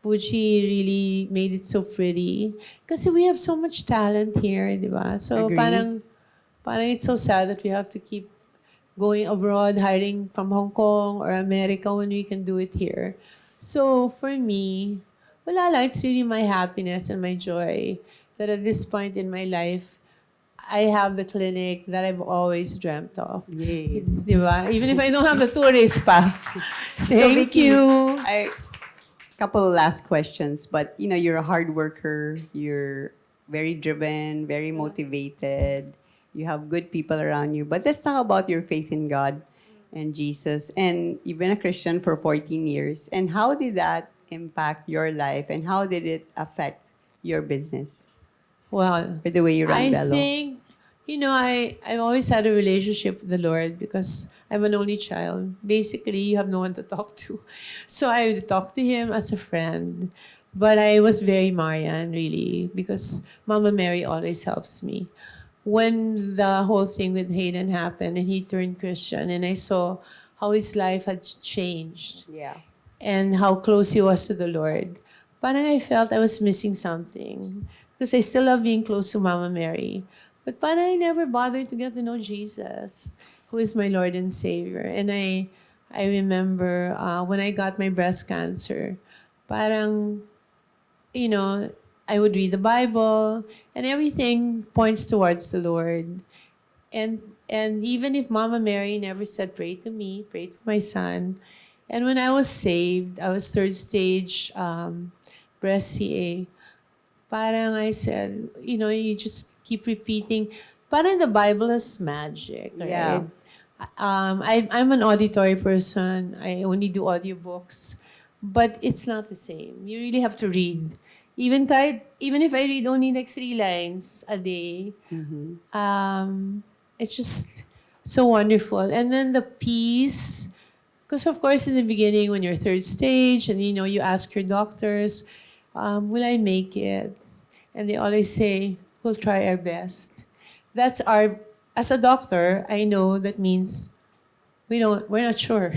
Bucci really made it so pretty. Kasi we have so much talent here, di ba? So Agree. parang it's so sad that we have to keep going abroad, hiring from Hong Kong or America when we can do it here. So for me, wala lang, it's really my happiness and my joy that at this point in my life, I have the clinic that I've always dreamt of. Yay. Di ba? Even if I don't have the tourist pa. So, Thank Vicki, you. Couple of last questions, but you're a hard worker. You're very driven, very motivated. You have good people around you. But let's talk about your faith in God and Jesus. And you've been a Christian for 14 years. And how did that impact your life? And how did it affect your business Well, or the way you run I Belo? think, I've always had a relationship with the Lord because I'm an only child. Basically, you have no one to talk to. So I would talk to him as a friend. But I was very Marian, really, because Mama Mary always helps me. When the whole thing with Hayden happened and he turned Christian, and I saw how his life had changed Yeah. and how close he was to the Lord, parang I felt I was missing something. Because I still love being close to Mama Mary. But parang I never bothered to get to know Jesus, who is my Lord and Savior. And I remember when I got my breast cancer, parang, I would read the Bible and everything points towards the Lord. And even if Mama Mary never said, pray to me, pray to my son. And when I was saved, I was third stage breast CA. Parang I said, you just keep repeating. Parang the Bible is magic, right? Yeah. I'm an auditory person. I only do audiobooks. But it's not the same. You really have to read. Even if I read only like 3 lines a day, it's just so wonderful. And then the peace, because of course in the beginning when you're third stage and you ask your doctors, will I make it? And they always say, we'll try our best. As a doctor, I know that means we're not sure.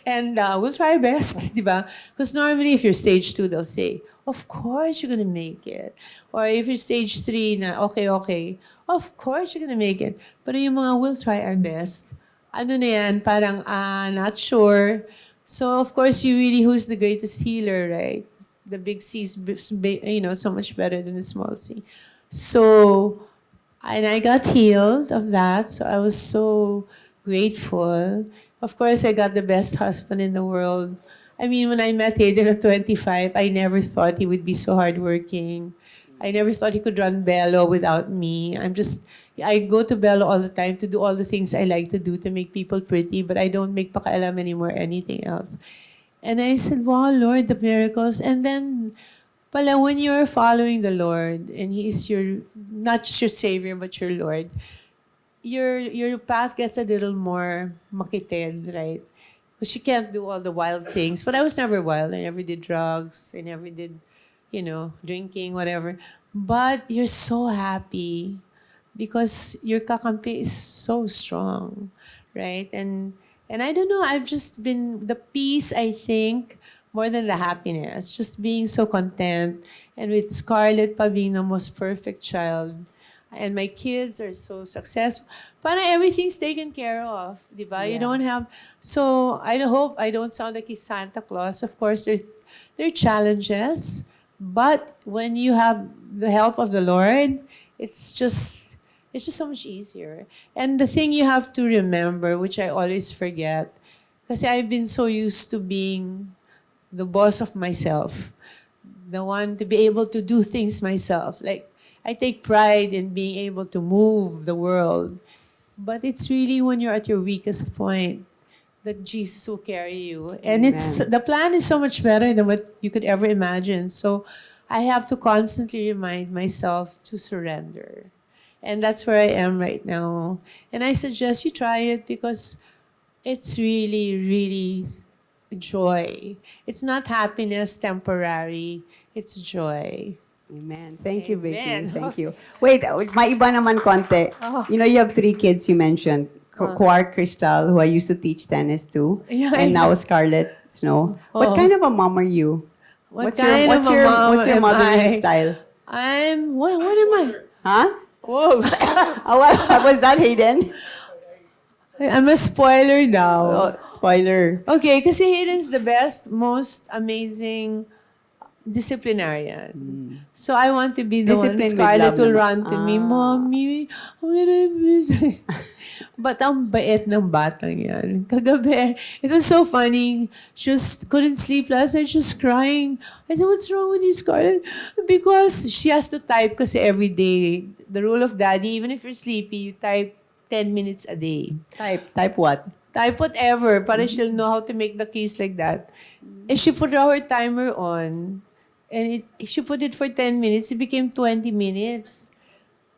And we'll try our best, di ba? Because normally if you're stage 2, they'll say, of course you're gonna make it. Or if you're stage 3 na, okay, of course you're gonna make it. Pero yung mga we'll try our best, ano na yan, parang, not sure. So of course, who's the greatest healer, right? The big C is, so much better than the small c. So, and I got healed of that. So I was so grateful. Of course, I got the best husband in the world. I mean, when I met Hayden at 25, I never thought he would be so hardworking. I never thought he could run Belo without me. I go to Belo all the time to do all the things I like to do to make people pretty, but I don't make pakialam anymore or anything else. And I said, wow, Lord, the miracles. And then, pala, when you're following the Lord, and He is not just your Savior, but your Lord, your path gets a little more makited, right? Because you can't do all the wild things. But I was never wild. I never did drugs. I never did, drinking, whatever. but you're so happy because your kakampi is so strong, right? And I don't know, I've just been the peace, I think, more than the happiness, just being so content, and with Scarlett pa being the most perfect child, and my kids are so successful. Parang everything's taken care of, di ba? You Yeah. don't have, so I hope I don't sound like a Santa Claus. Of course, there are challenges, but when you have the help of the Lord, it's just it's just so much easier. And the thing you have to remember, which I always forget, because I've been so used to being the boss of myself, the one to be able to do things myself. Like, I take pride in being able to move the world. But it's really when you're at your weakest point that Jesus will carry you. And it's Amen. the plan is so much better than what you could ever imagine. So I have to constantly remind myself to surrender. And that's where I am right now. And I suggest you try it because it's really, really joy. It's not happiness temporary. It's joy. Amen. Thank you, Vicky. Amen. Thank you. Wait, may iba naman konti. You know, you have 3 kids you mentioned. Quark Crystal, who I used to teach tennis to, Yeah, and I now know. Scarlett Snow. Oh. What kind of a mom are you? What What's kind your what's of a your mom what's your am mothering I? style? What am I? Huh? Whoa. Oh, what was that, Hayden? I'm a spoiler now. Oh, spoiler. Okay, kasi Hayden's the best, most amazing disciplinarian. So I want to be the one Discipline with Scarlett love will naman. run to me, Mommy, I'm gonna please. But ang bait ng batang yan. Kagabi, it was so funny. She just couldn't sleep last night. She was crying. I said, what's wrong with you, Scarlett? Because she has to type kasi every day. The rule of daddy, even if you're sleepy, you type 10 minutes a day. Type what? Type whatever para she'll know how to make the keys like that. And she put her timer on. And she put it for 10 minutes. It became 20 minutes.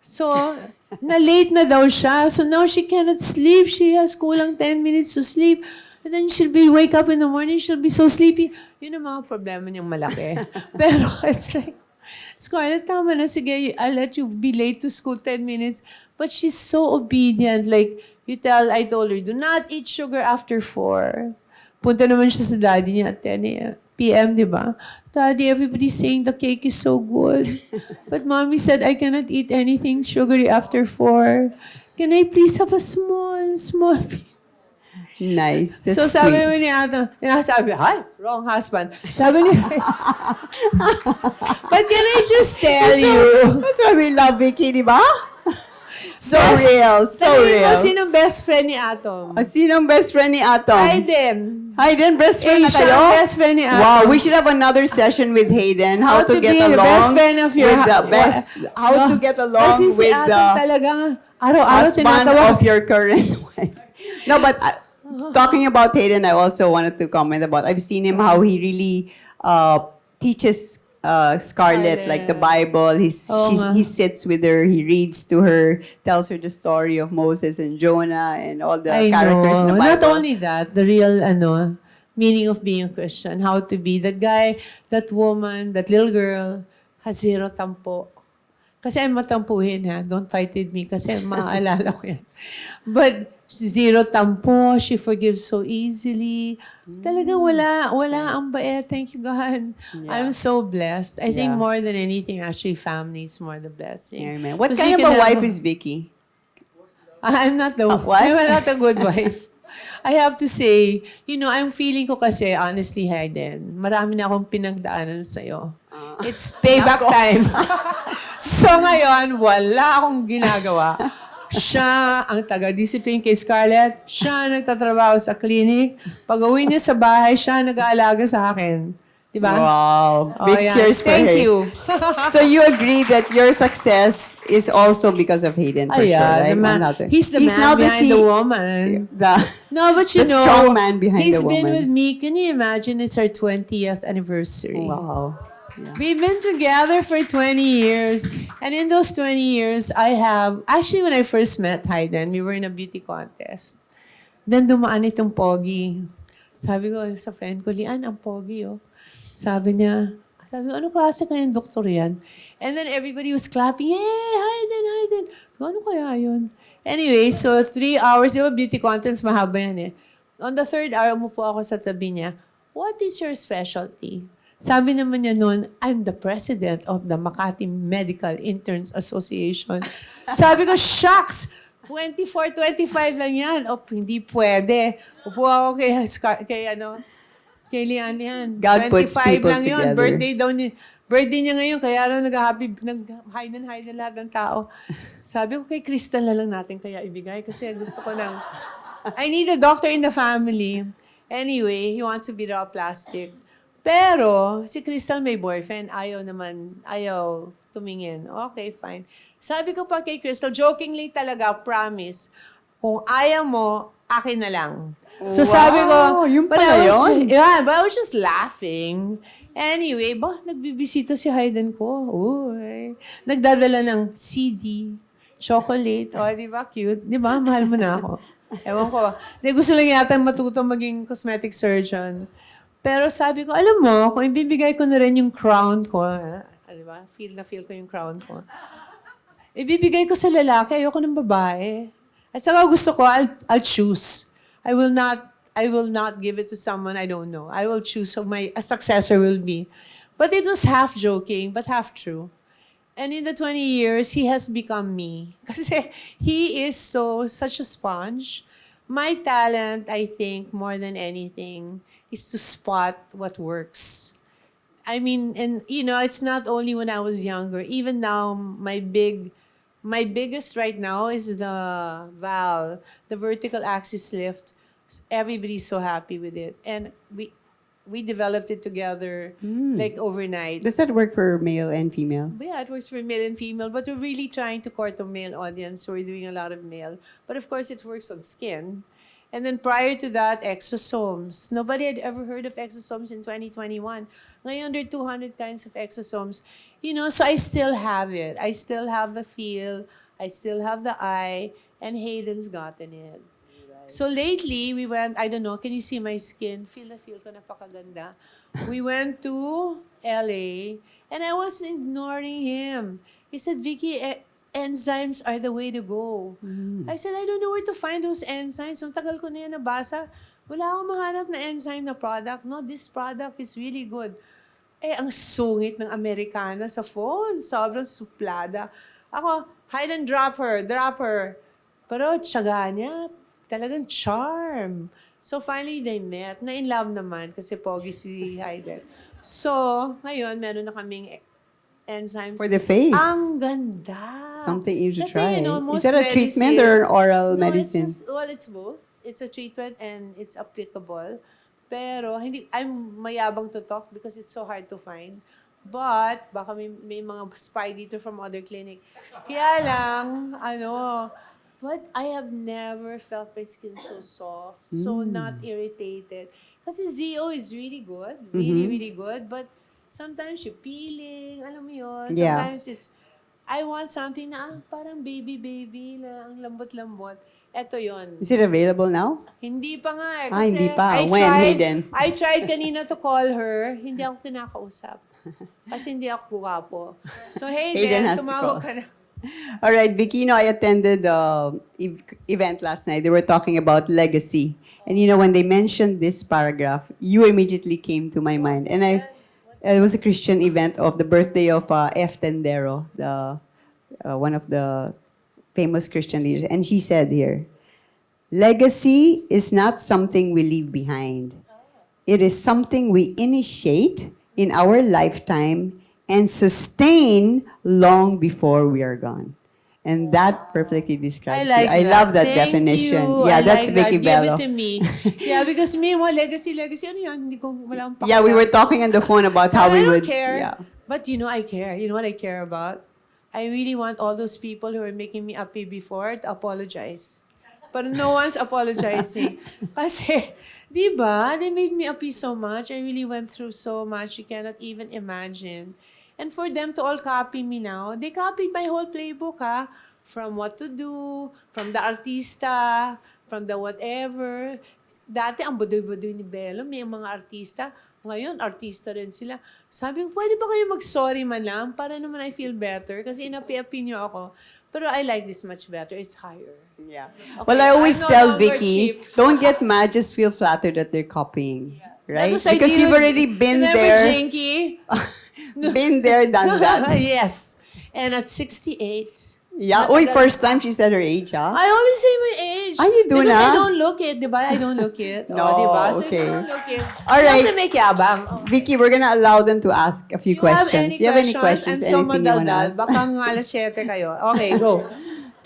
So, na-late na daw siya. So now she cannot sleep. She has kulang 10 minutes to sleep. And then she'll wake up in the morning, she'll be so sleepy. Yun ang mga problema niyang malaki. Pero it's like, Scarlett, tama na. Sige, I'll let you be late to school 10 minutes. But she's so obedient. Like, I told her, do not eat sugar after 4. Punta naman siya sa daddy niya at 10 p.m., di ba? Daddy, everybody's saying the cake is so good. But mommy said I cannot eat anything sugary after 4. Can I please have a small piece? Nice. That's So sabi sweet. naman ni Ato, sabi, hi, wrong husband. Sabi niya, but can I just tell you? That's why we love Vicky, di ba? So Best- real, so Sabihin mo, real. sinong best friend ni Atom? Sinong best friend ni Atom? Hayden. Hayden, best friend na Siya kayo? ang best friend ni Atom. Wow, we should have another session with Hayden. How, to get be the along best friend of your with the best. How to get along Kasi si with Atom the talagang araw-araw husband tinatawa. of your current wife. No, but talking about Hayden, I also wanted to comment about. I've seen him how he really teaches Scarlett like the Bible. Oo nga. He sits with her, he reads to her, tells her the story of Moses and Jonah and all the I characters in the know. Bible. Not only that, the real meaning of being a Christian, how to be that guy, that woman, that little girl has 0 tampo. Kasi I'm matampuhin ha. Don't fight with me kasi maaalala ko yan. But 0 tampo, she forgives so easily. Talaga wala ang bait. Thank you, God. I'm so blessed. I think Yeah. more than anything, actually, family is more the blessing. Amen. What 'Cause kind you of a can have- wife is Vicky? I'm not what? I'm not a good wife. I have to say, I'm feeling ko kasi, honestly, Hayden, marami na akong pinagdaanan sa'yo. It's payback time. So ngayon, wala akong ginagawa. Siya ang taga-discipline kay Scarlett. Siya ang nagtatrabaho sa clinic. Pag-uwi niya sa bahay, siya ang nag-aalaga sa akin. Diba? Wow. Oh, Big yeah. cheers for Thank her. you. So you agree that your success is also because of Hayden, for sure, right? He's the man now behind the C- woman. the- No, but the strong man behind he's the been woman. with me. Can you imagine? It's our 20th anniversary. Wow. We've been together for 20 years. And in those 20 years, actually, when I first met Hayden, we were in a beauty contest. Then dumaan itong pogi. Sabi ko sa friend ko, Lian, ang pogi, oh. Sabi ko, ano klase kayang doktor yan? And then everybody was clapping, hey, Hayden, Hayden. Ano kaya yun? Anyway, so 3 hours, di ba beauty contest, mahaba yan eh. On the third hour, umupo ako sa tabi niya. What is your specialty? Sabi naman niya noon, I'm the president of the Makati Medical Interns Association. Sabi ko, shucks! 24, 25 lang yan. O, hindi pwede. Upo ako kay Lian. God puts 25 people lang yun. together. Birthday niya ngayon, kaya raw nag-hide na lahat ng tao. Sabi ko kay Crystal na lang natin kaya ibigay kasi gusto ko lang. I need a doctor in the family. Anyway, he wants to be raw plastic. Pero, si Crystal may boyfriend. Ayaw tumingin. Okay, fine. Sabi ko pa kay Crystal, jokingly talaga, promise, kung ayaw mo, akin na lang. So sabi ko, Yung pala yun? Yeah, but I was just laughing. Anyway, nagbibisita si Hayden ko. Uy. Nagdadala ng CD, chocolate. O, di ba? Cute. Di ba? Mahal mo na ako. Ewan ko. Gusto lang yata matuto maging cosmetic surgeon. Pero sabi ko, alam mo, kung ibibigay ko na rin yung crown ko, di ba? Feel ko yung crown ko. Ibibigay ko sa lalaki, ayoko ng babae. At saka gusto ko, I'll choose. I will not give it to someone I don't know. I will choose who a successor will be. But it was half joking, but half true. And in the 20 years, he has become me. Kasi he is such a sponge. My talent, I think, more than anything, is to spot what works. I mean, and it's not only when I was younger. Even now, my biggest right now is the valve, the vertical axis lift. Everybody's so happy with it. And we developed it together like overnight. Does that work for male and female? But yeah, it works for male and female, but we're really trying to court a male audience, so we're doing a lot of male. But of course, it works on skin. And then prior to that, exosomes. Nobody had ever heard of exosomes in 2021. Ngayon, there are 200 kinds of exosomes. So I still have it. I still have the feel. I still have the eye. And Hayden's gotten it. So lately, we went, I don't know, can you see my skin? Feel ko, napakaganda. We went to LA, and I was ignoring him. He said, Vicky, enzymes are the way to go. I said, I don't know where to find those enzymes. Ang tagal ko na yan nabasa. Wala akong mahanap na enzyme na product. No, this product is really good. Ang sungit ng Amerikana sa phone. Sobrang suplada. Ako, hide and drop her. Pero tiyaga niya, talagang charm. So finally, they met. Na-in love naman kasi pogi si Hayden. So, ngayon, meron na kaming enzymes. For the face. Ang ganda. Something you should Kasi, try. most Is that a treatment or an oral No, medicine? it's both. It's a treatment and it's applicable. Pero, I'm mayabang to talk because it's so hard to find. But, baka may mga spy dito from other clinic. Kaya lang, but I have never felt my skin so soft, so not irritated. Kasi ZO is really good, really good. But sometimes you're peeling, alam mo yun. Yeah. Sometimes I want something na parang baby na ang lambot-lambot. Eto yon. Is it available now? Hindi pa nga eh. Ah, hindi pa. I When, tried, Hayden? I tried kanina to call her, hindi ako kinakausap. Kasi hindi ako guwapo. So Hayden has to tumawag call. ka na. All right, Vicky, I attended the event last night. They were talking about legacy. And when they mentioned this paragraph, you immediately came to my mind. And it was a Christian event of the birthday of F. Tendero, one of the famous Christian leaders. And she said here, legacy is not something we leave behind. It is something we initiate in our lifetime and sustain long before we are gone. And that perfectly describes you. I love that Thank definition. You. Yeah, I that's like Vicki that. Belo. Give it to me. Yeah, because me, legacy, ano yan? Hindi ko, wala akong Yeah, we pakialam. were talking on the phone about So how we I don't would. care. Yeah. But I care. You know what I care about? I really want all those people who are making me happy before to apologize. But no one's apologizing. Kasi, di ba? They made me happy so much. I really went through so much. You cannot even imagine. And for them to all copy me now, they copied my whole playbook, ha? From what to do, from the artista, from the whatever. Dati, ang budoy-budoy ni Belo, may mga artista, Ngayon, artista rin sila. Sabi ko, pwede ba kayo mag-sorry man lang para naman I feel better? Kasi inapi-api niyo ako. Pero I like this much better. It's higher. Yeah. Okay, Well, I always I'm no tell longer Vicky, cheap. don't get mad, just feel flattered that they're copying. Right? That was I Because did. you've already been Remember there. Jinky? Been there, done that. Yes. And at 68, Yeah. Wait, first time she said her age, huh? I always say my age. Ah, you do because na? I don't look it, di ba? I don't look it. No, di ba? So okay. if you don't look it, All you right. have to make yabang. Vicky, we're gonna allow them to ask a few questions. You have any questions? I'm so Anything you wanna madaldal. ask? Baka nga alas 7 kayo. Okay, go.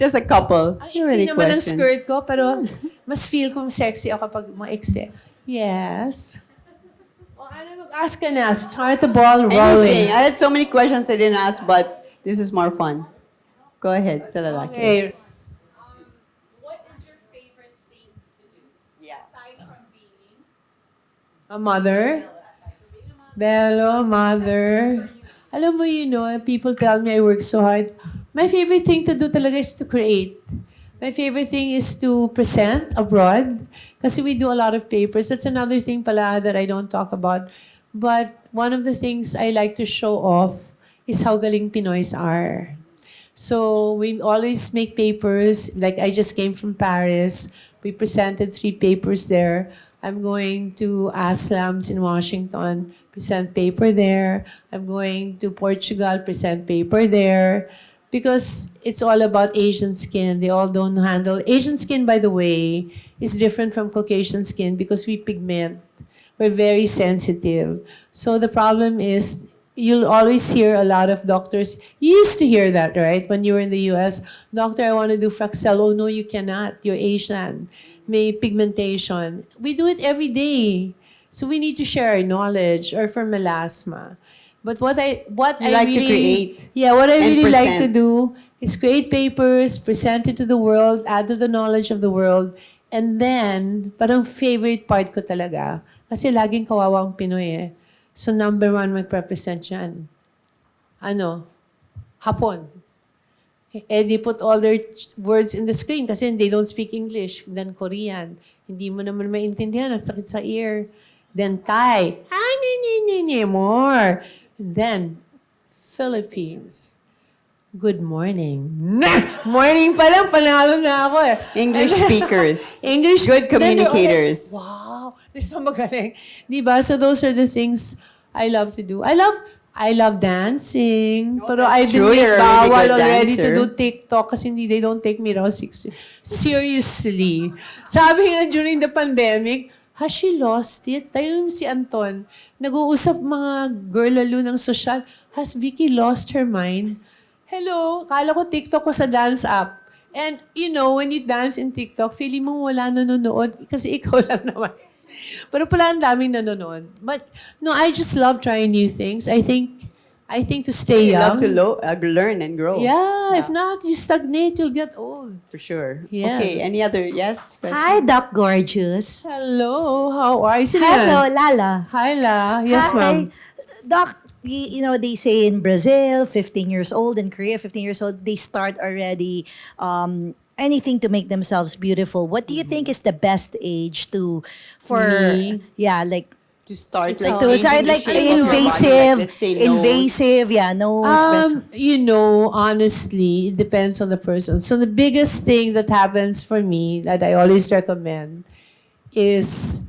Just a couple. Ang You have iksi any naman ng questions? skirt ko, pero mas feel kong sexy ako kapag maiksi. Yes. O ano, mag-ask ka na. Start the ball rolling. Anything. I had so many questions I didn't ask, but this is more fun. Go ahead, sa lalaki. Okay. What is your favorite thing to do? Yeah. Aside from being A mother. Belo, mother. Alam mo, people tell me I work so hard. My favorite thing to do talaga is to create. My favorite thing is to present abroad. Kasi we do a lot of papers. That's another thing pala that I don't talk about. But one of the things I like to show off is how galing Pinoys are. So we always make papers. Like I just came from Paris. We presented 3 papers there. I'm going to ASLAMS in Washington, present paper there. I'm going to Portugal, present paper there. Because it's all about Asian skin. They all don't handle. Asian skin, by the way, is different from Caucasian skin because we pigment. We're very sensitive. So the problem is, you'll always hear a lot of doctors. You used to hear that, right? When you were in the US, doctor, I want to do Fraxel. Oh, no, you cannot. You're Asian. May pigmentation. We do it every day. So we need to share our knowledge, or for melasma. But what I like to create Yeah, what I and really like to present. do is create papers, present it to the world, add to the knowledge of the world, and then, parang favorite part ko talaga, kasi laging kawawa ang Pinoy eh. So number 1 magrepresent yan. Ano? Hapon. Eh, they put all their words in the screen kasi they don't speak English. Then Korean. Hindi mo naman maintindihan. Ang sakit sa ear. Then Thai. More. Then Philippines. Good morning. Morning pa lang, panalo na ako eh. English speakers. English. Good then they're all like, communicators. wow, they're so magaling. Diba? So those are the things I love to do. I love dancing. Pero that's I've been true. made You're a really bawal good already to dancer. do TikTok kasi they don't take me raw seriously. Sabi nga during the pandemic, has she lost it? Tayo si Anton, nag-uusap mga girl lalo ng social, has Vicky lost her mind? Hello, kala ko TikTok ko sa dance app. And when you dance in TikTok, feeling mo wala nanonood kasi ikaw lang naman. Pero pala ang daming nanonood. But no, I just love trying new things. I think to stay You young. love to learn and grow. Yeah, if not, you stagnate, you'll get old. For sure. Yes. Okay, any other? Yes? question? Hi, Doc Gorgeous. Hello, how are you? Sino Hello, yan? Lala. Hi, La. Yes, Hi. ma'am. Doc, they say in Brazil, 15 years old, in Korea, 15 years old, they start already anything to make themselves beautiful. What do you think is the best age for, Me? like, To start to changing start the like shape of your body, invasive, like, let's say nose. invasive, nose, breast. Honestly, it depends on the person. So the biggest thing that happens for me that I always recommend is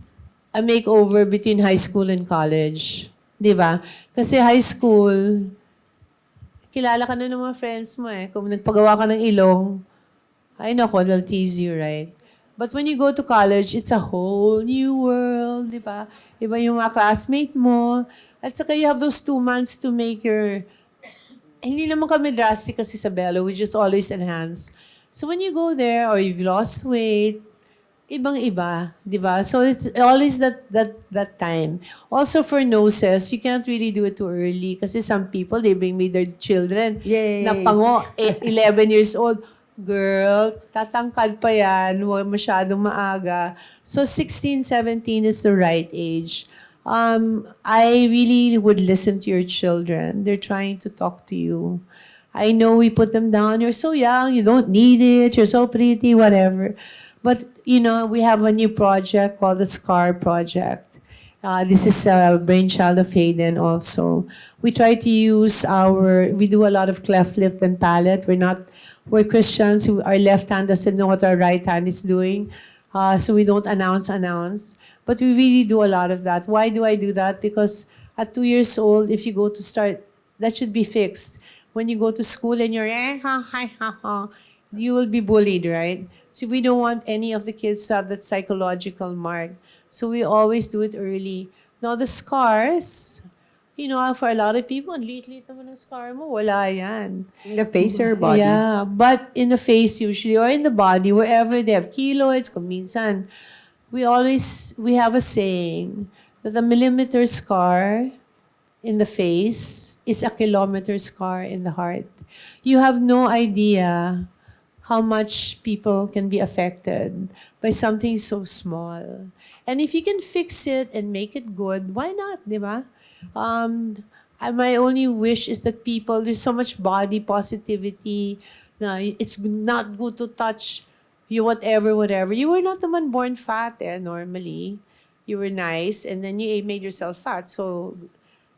a makeover between high school and college. Di ba? Kasi high school, kilala ka na ng mga friends mo eh. Kung nagpagawa ka ng ilong, ay nako, they'll tease you, right? But when you go to college, it's a whole new world, di ba? Iba yung mga classmate mo. At saka you have those 2 months to make your... Hindi naman kami drastic kasi sa Belo. We just always enhance. So when you go there or you've lost weight, ibang-iba, di ba? So it's always that time. Also for noses, you can't really do it too early kasi some people, they bring me their children Yay! na pango, 11 years old. Girl, tatangkad pa yan, huwag masyadong maaga. So 16, 17 is the right age. I really would listen to your children. They're trying to talk to you. I know we put them down. You're so young. You don't need it. You're so pretty, whatever. But, we have a new project called the SCAR Project. This is a brainchild of Hayden also. We try to use we do a lot of cleft lip and palate. We're Christians, our left hand doesn't know what our right hand is doing. So we don't announce. But we really do a lot of that. Why do I do that? Because at 2 years old, if you go to start, that should be fixed. When you go to school and you're, you will be bullied, right? So we don't want any of the kids to have that psychological mark. So we always do it early. Now the scars, for a lot of people, ang liit-liit naman ng scar mo, wala yan. In the face or body? Yeah, but in the face usually, or in the body, wherever they have keloids, kung minsan, we have a saying that a millimeter scar in the face is a kilometer scar in the heart. You have no idea how much people can be affected by something so small. And if you can fix it and make it good, why not, di ba? My only wish is that there's so much body positivity. It's not good to touch you whatever. You were not the one born fat normally. You were nice and then you made yourself fat. So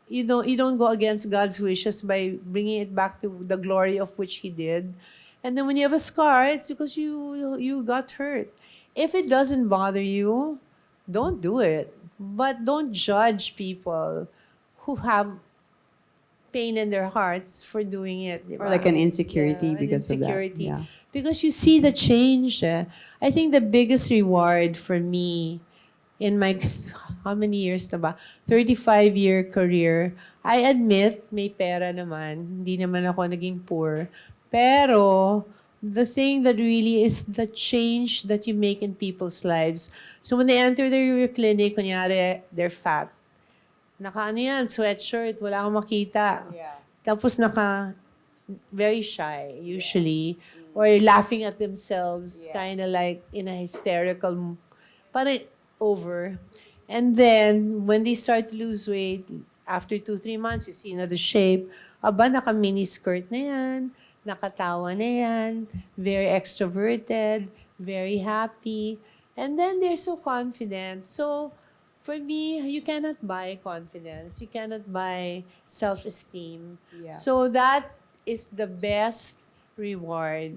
you don't go against God's wishes by bringing it back to the glory of which He did. And then when you have a scar, it's because you got hurt. If it doesn't bother you, don't do it. But don't judge people who have pain in their hearts for doing it. Or like an insecurity because of that. Yeah. Because you see the change. I think the biggest reward for me in my, how many years na ba? 35-year career, I admit, may pera naman. Hindi naman ako naging poor. Pero, the thing that really is the change that you make in people's lives. So when they enter your clinic, kunyari, they're fat. Naka sweatshirt, wala akong makita. Yeah. Tapos very shy, usually. Or laughing at themselves, kind of like in a hysterical, parang over. And then, when they start to lose weight, after 2-3 months, you see another shape. Aba, naka-mini skirt na yan, nakatawa na yan, very extroverted, very happy. And then they're so confident. So, for me, you cannot buy confidence. You cannot buy self-esteem. Yeah. So that is the best reward.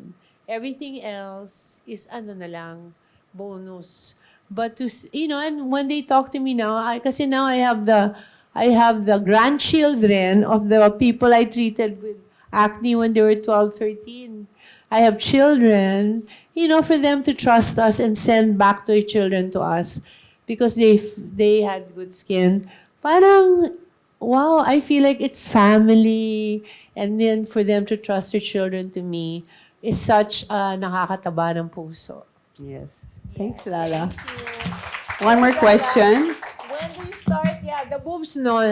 Everything else is na lang, bonus. But and when they talk to me now, kasi now I have the grandchildren of the people I treated with acne when they were 12, 13. I have children, for them to trust us and send back their children to us because they had good skin. Parang, wow, I feel like it's family. And then for them to trust their children to me is such a nakakataba ng puso. Yes. Thanks, Lala. One more question. When do you start? Yeah, the boobs, no?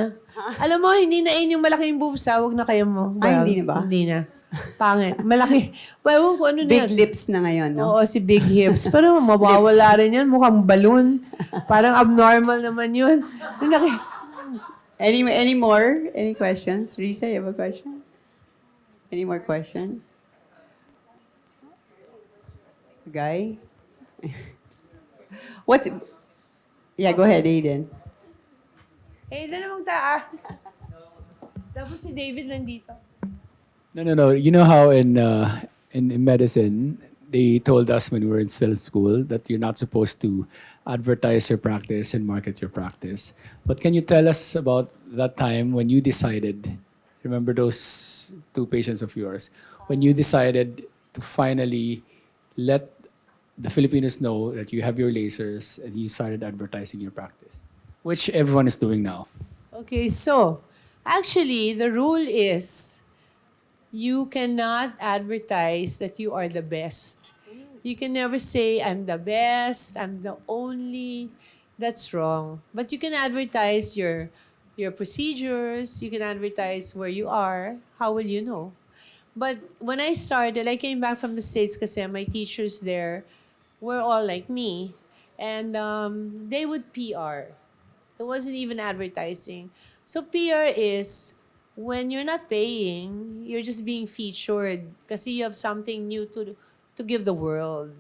Alam mo, hindi na yung malaking boobs, wag na kayo mo. Ay, hindi na ba? Hindi na. Pangit. Malaki. Well, ano na Big yan? lips na ngayon, no? Oo, si big hips. Pero mawawala rin yan. Mukhang balloon. Parang abnormal naman yun. Any more? Any questions? Risa, you have a question? Any more question? Guy? Yeah, go ahead, Aiden. Namang taa. Tapos si David nandito. No. You know how in medicine, they told us when we were still in school that you're not supposed to advertise your practice and market your practice. But can you tell us about that time when you decided, remember those 2 patients of yours, when you decided to finally let the Filipinos know that you have your lasers and you started advertising your practice, which everyone is doing now? Okay, so actually the rule is you cannot advertise that you are the best. You can never say, I'm the best, I'm the only. That's wrong. But you can advertise your procedures, you can advertise where you are. How will you know? But when I started, I came back from the States kasi my teachers there were all like me. And they would PR. It wasn't even advertising. So PR is when you're not paying, you're just being featured kasi you have something new to give the world.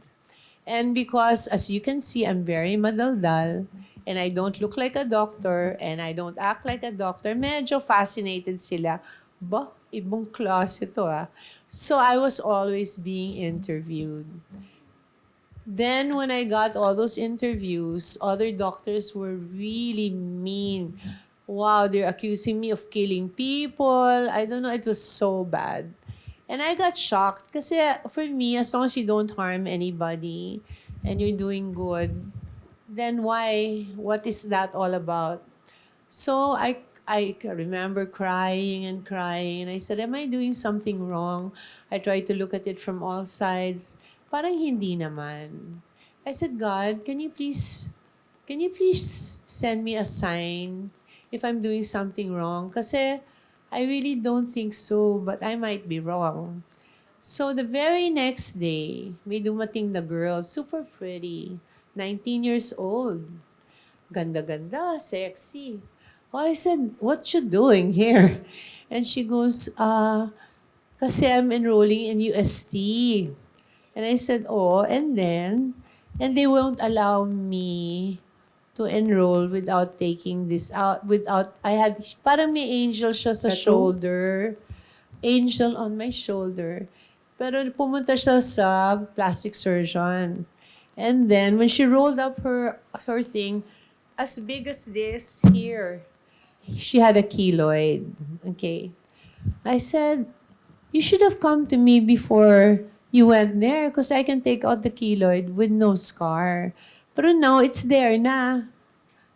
And because, as you can see, I'm very madaldal, and I don't look like a doctor, and I don't act like a doctor, medyo fascinated sila. Ba, ibang klase to ah. So I was always being interviewed. Then when I got all those interviews, other doctors were really mean. Wow, they're accusing me of killing people. I don't know, it was so bad. And I got shocked kasi for me, as long as you don't harm anybody and you're doing good, then why? What is that all about? So I remember crying and crying, and I said, "Am I doing something wrong?" I tried to look at it from all sides. Parang hindi naman. I said, "God, can you please send me a sign if I'm doing something wrong? Kasi I really don't think so, but I might be wrong." So the very next day, may dumating na girl, super pretty, 19 years old. Ganda-ganda, sexy. Oh, I said, "What you doing here?" And she goes, kasi I'm enrolling in UST. And I said, "Oh, and then?" And they won't allow me to enroll without taking this out, parang may angel siya sa Tattoo? shoulder. Angel on my shoulder. Pero pumunta siya sa plastic surgeon. And then, when she rolled up her thing, as big as this, here, she had a keloid. Okay. I said, "You should have come to me before you went there because I can take out the keloid with no scar." Pero now, it's there na.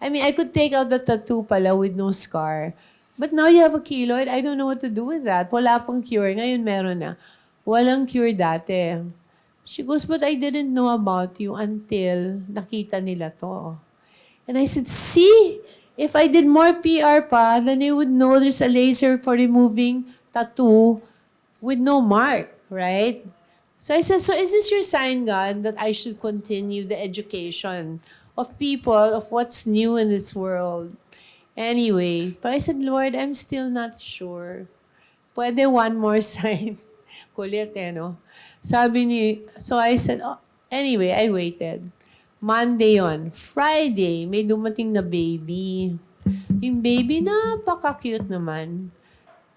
I mean, I could take out the tattoo pala with no scar. But now you have a keloid, I don't know what to do with that. Wala pang cure. Ngayon meron na. Walang cure dati. She goes, "But I didn't know about you until nakita nila to." And I said, "See? If I did more PR pa, then you would know there's a laser for removing tattoo with no mark, right?" So I said, "So is this your sign, God, that I should continue the education of people, of what's new in this world?" Anyway, but I said, "Lord, I'm still not sure. Pwede one more sign." Kulit no? So I said, "Oh, anyway, I waited. Monday yon. Friday, may dumating na baby. Yung baby, napaka-cute naman.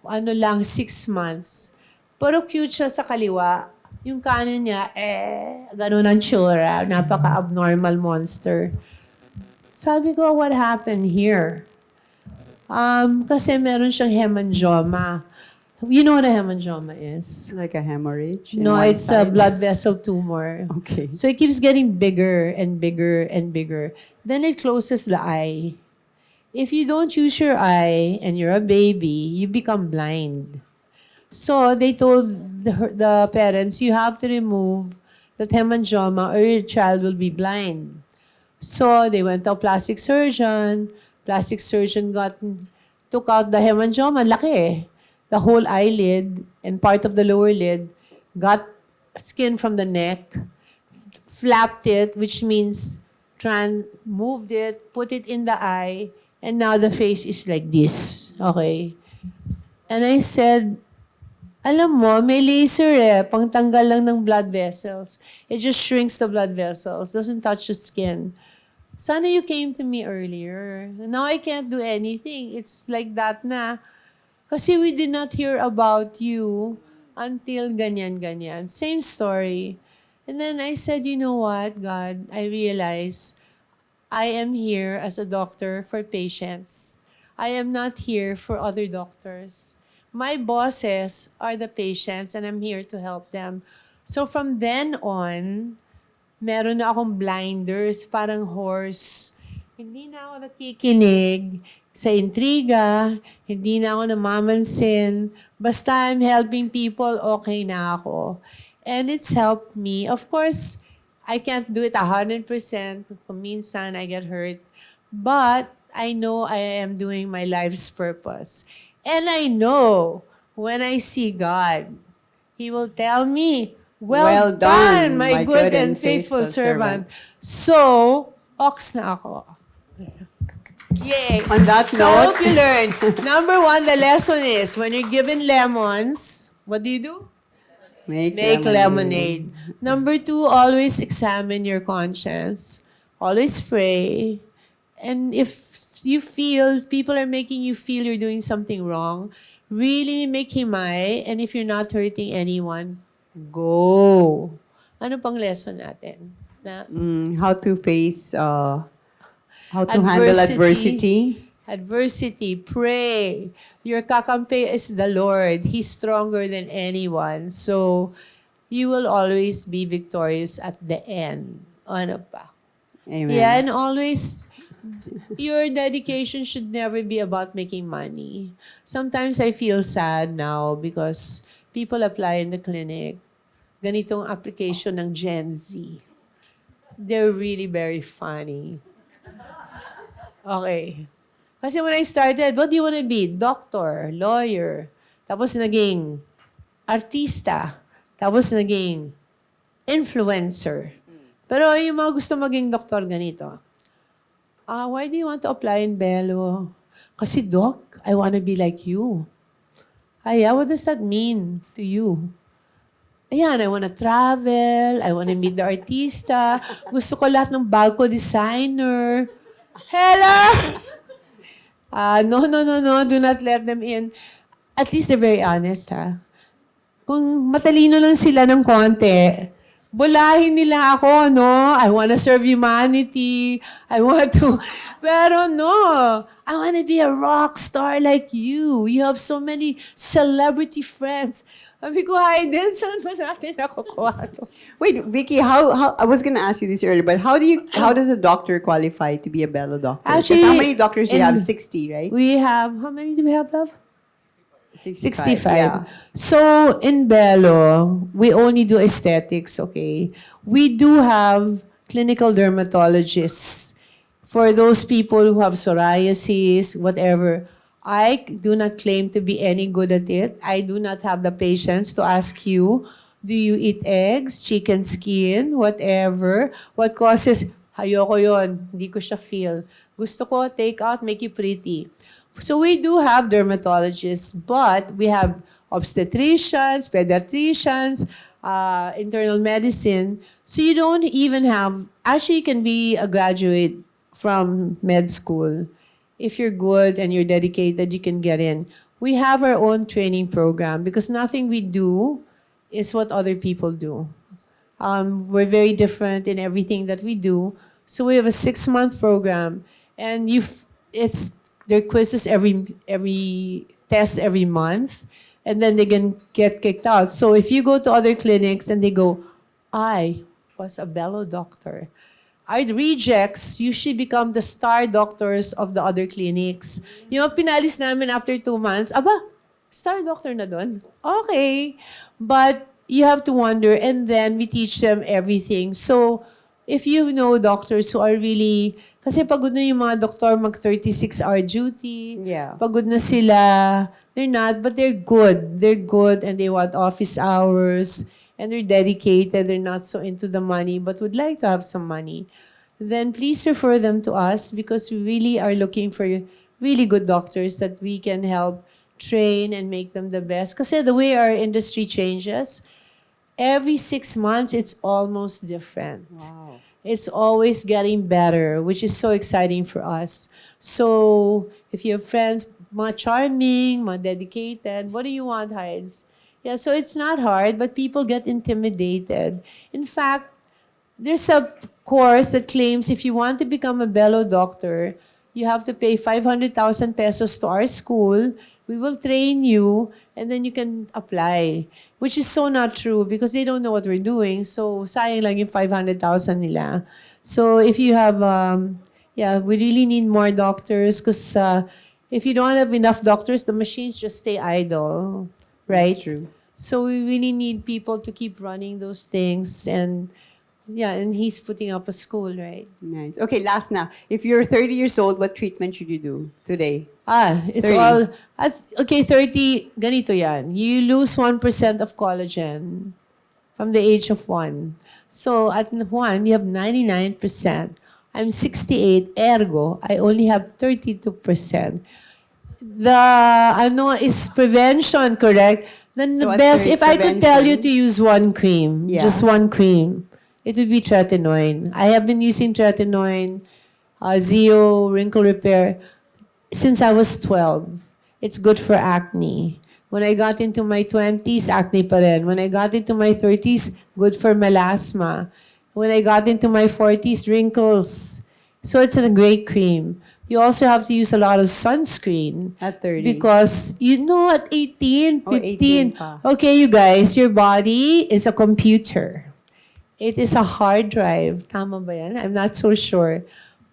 Ano lang, 6 months. Pero cute siya sa kaliwa. Yung kanan niya, ganun ang tsura. Napaka-abnormal monster. Sabi ko, "What happened here?" Kasi meron siyang hemangioma. You know what a hemangioma is? Like a hemorrhage? in No, one it's a side? blood vessel tumor. Okay. So it keeps getting bigger and bigger and bigger. Then it closes the eye. If you don't use your eye and you're a baby, you become blind. So they told the parents, "You have to remove that hemangioma or your child will be blind." So they went to a plastic surgeon. Plastic surgeon took out the hemangioma. Laki eh. The whole eyelid and part of the lower lid, got skin from the neck, flapped it, which means moved it, put it in the eye, and now the face is like this. Okay? And I said, "Alam mo, may laser pangtanggal lang ng blood vessels. It just shrinks the blood vessels, doesn't touch the skin. Sana you came to me earlier. Now I can't do anything. It's like that na. Kasi we did not hear about you until ganyan-ganyan." Same story. And then I said, "You know what, God? I realize I am here as a doctor for patients. I am not here for other doctors. My bosses are the patients and I'm here to help them." So from then on, meron na akong blinders, parang horse. Hindi na ako nakikinig sa intriga, hindi na ako namamansin. Basta I'm helping people, okay na ako. And it's helped me. Of course, I can't do it 100%. Kung minsan I get hurt. But I know I am doing my life's purpose. And I know when I see God, He will tell me, well done, my good and faithful servant. So, ox na ako. Yay. On that So I note- hope you learned. Number one, the lesson is, when you're given lemons, what do? Make Make lemonade. Number two, always examine your conscience. Always pray. And if you feel people are making you feel you're doing something wrong, really make himay. And if you're not hurting anyone, go. Ano pang lesson natin? Na How to face, how to handle adversity. Adversity, pray. Your kakampi is the Lord. He's stronger than anyone. So, you will always be victorious at the end. Ano pa? Amen. Yeah, and always, your dedication should never be about making money. Sometimes I feel sad now because people apply in the clinic. Ganitong application ng Gen Z. They're really very funny. Okay. Kasi when I started, what do you want to be? Doctor, lawyer. Tapos naging artista. Tapos naging influencer. Pero yung mga gusto maging doktor ganito. Why do you want to apply in Belo? Kasi doc, I want to be like you. What does that mean to you? Ayan, I want to travel. I want to meet the artista. Gusto ko lahat ng bag ko designer. Hello! No. Do not let them in. At least they're very honest, ha? Kung matalino lang sila ng konti, bulahin nila ako, no? I want to serve humanity. I want to... Pero no, I want to be a rock star like you. You have so many celebrity friends. Sabi ko, Hayden, saan ba natin nakukuha to? Wait, Vicky, how I was gonna ask you this earlier, but how does a doctor qualify to be a Belo doctor? 'Cause Actually, how many doctors do you have? in- 60, right? We have, how many do we have, love? 65. Yeah. So, in Belo, we only do aesthetics, okay? We do have clinical dermatologists for those people who have psoriasis, whatever. I do not claim to be any good at it. I do not have the patience to ask you, do you eat eggs, chicken skin, whatever? What causes? Ayoko yun. Hindi ko siya feel. Gusto ko, take out, make you pretty. So we do have dermatologists, but we have obstetricians, pediatricians, internal medicine. So you don't even have, actually you can be a graduate from med school. If you're good and you're dedicated, you can get in. We have our own training program because nothing we do is what other people do. We're very different in everything that we do. So we have a 6-month program, and there are quizzes every test every month, and then they can get kicked out. So if you go to other clinics and they go, I was a Belo doctor. Our rejects usually become the star doctors of the other clinics. Yung pinalis namin after 2 months, star doctor na doon. Okay. But you have to wonder, and then we teach them everything. So, if you know doctors who are really, kasi pagod na yung mga doktor mag 36-hour duty. Yeah. Pagod na sila. They're not, but they're good. They're good and they want office hours. And they're dedicated, they're not so into the money, but would like to have some money, then please refer them to us because we really are looking for really good doctors that we can help train and make them the best. Because the way our industry changes, every 6 months, it's almost different. Wow. It's always getting better, which is so exciting for us. So if you have friends, mga charming, mga dedicated, what do you want, Hides? Yeah, so it's not hard, but people get intimidated. In fact, there's a course that claims if you want to become a Belo doctor, you have to pay 500,000 pesos to our school. We will train you, and then you can apply. Which is so not true because they don't know what we're doing. So, sayang lang yung 500,000 nila. So, if you have, we really need more doctors because if you don't have enough doctors, the machines just stay idle. Right? That's true. So we really need people to keep running those things, and he's putting up a school, right? Nice. Okay, last now. If you're 30 years old, what treatment should you do today? It's 30. all, 30, ganito yan. You lose 1% of collagen from the age of 1. So at 1, you have 99%. I'm 68, ergo, I only have 32%. Is prevention, correct? Then So the at best, if I could tell you prevention- to use one cream, Yeah. just one cream, it would be tretinoin. I have been using tretinoin Zeo Wrinkle Repair, since I was 12. It's good for acne. When I got into my 20s, acne pa rin. When I got into my 30s, good for melasma. When I got into my 40s, wrinkles. So it's a great cream. You also have to use a lot of sunscreen. At 30. Because, at 18, Oh, 15. 18 pa. Okay, you guys, your body is a computer. It is a hard drive. Tama ba yan? I'm not so sure.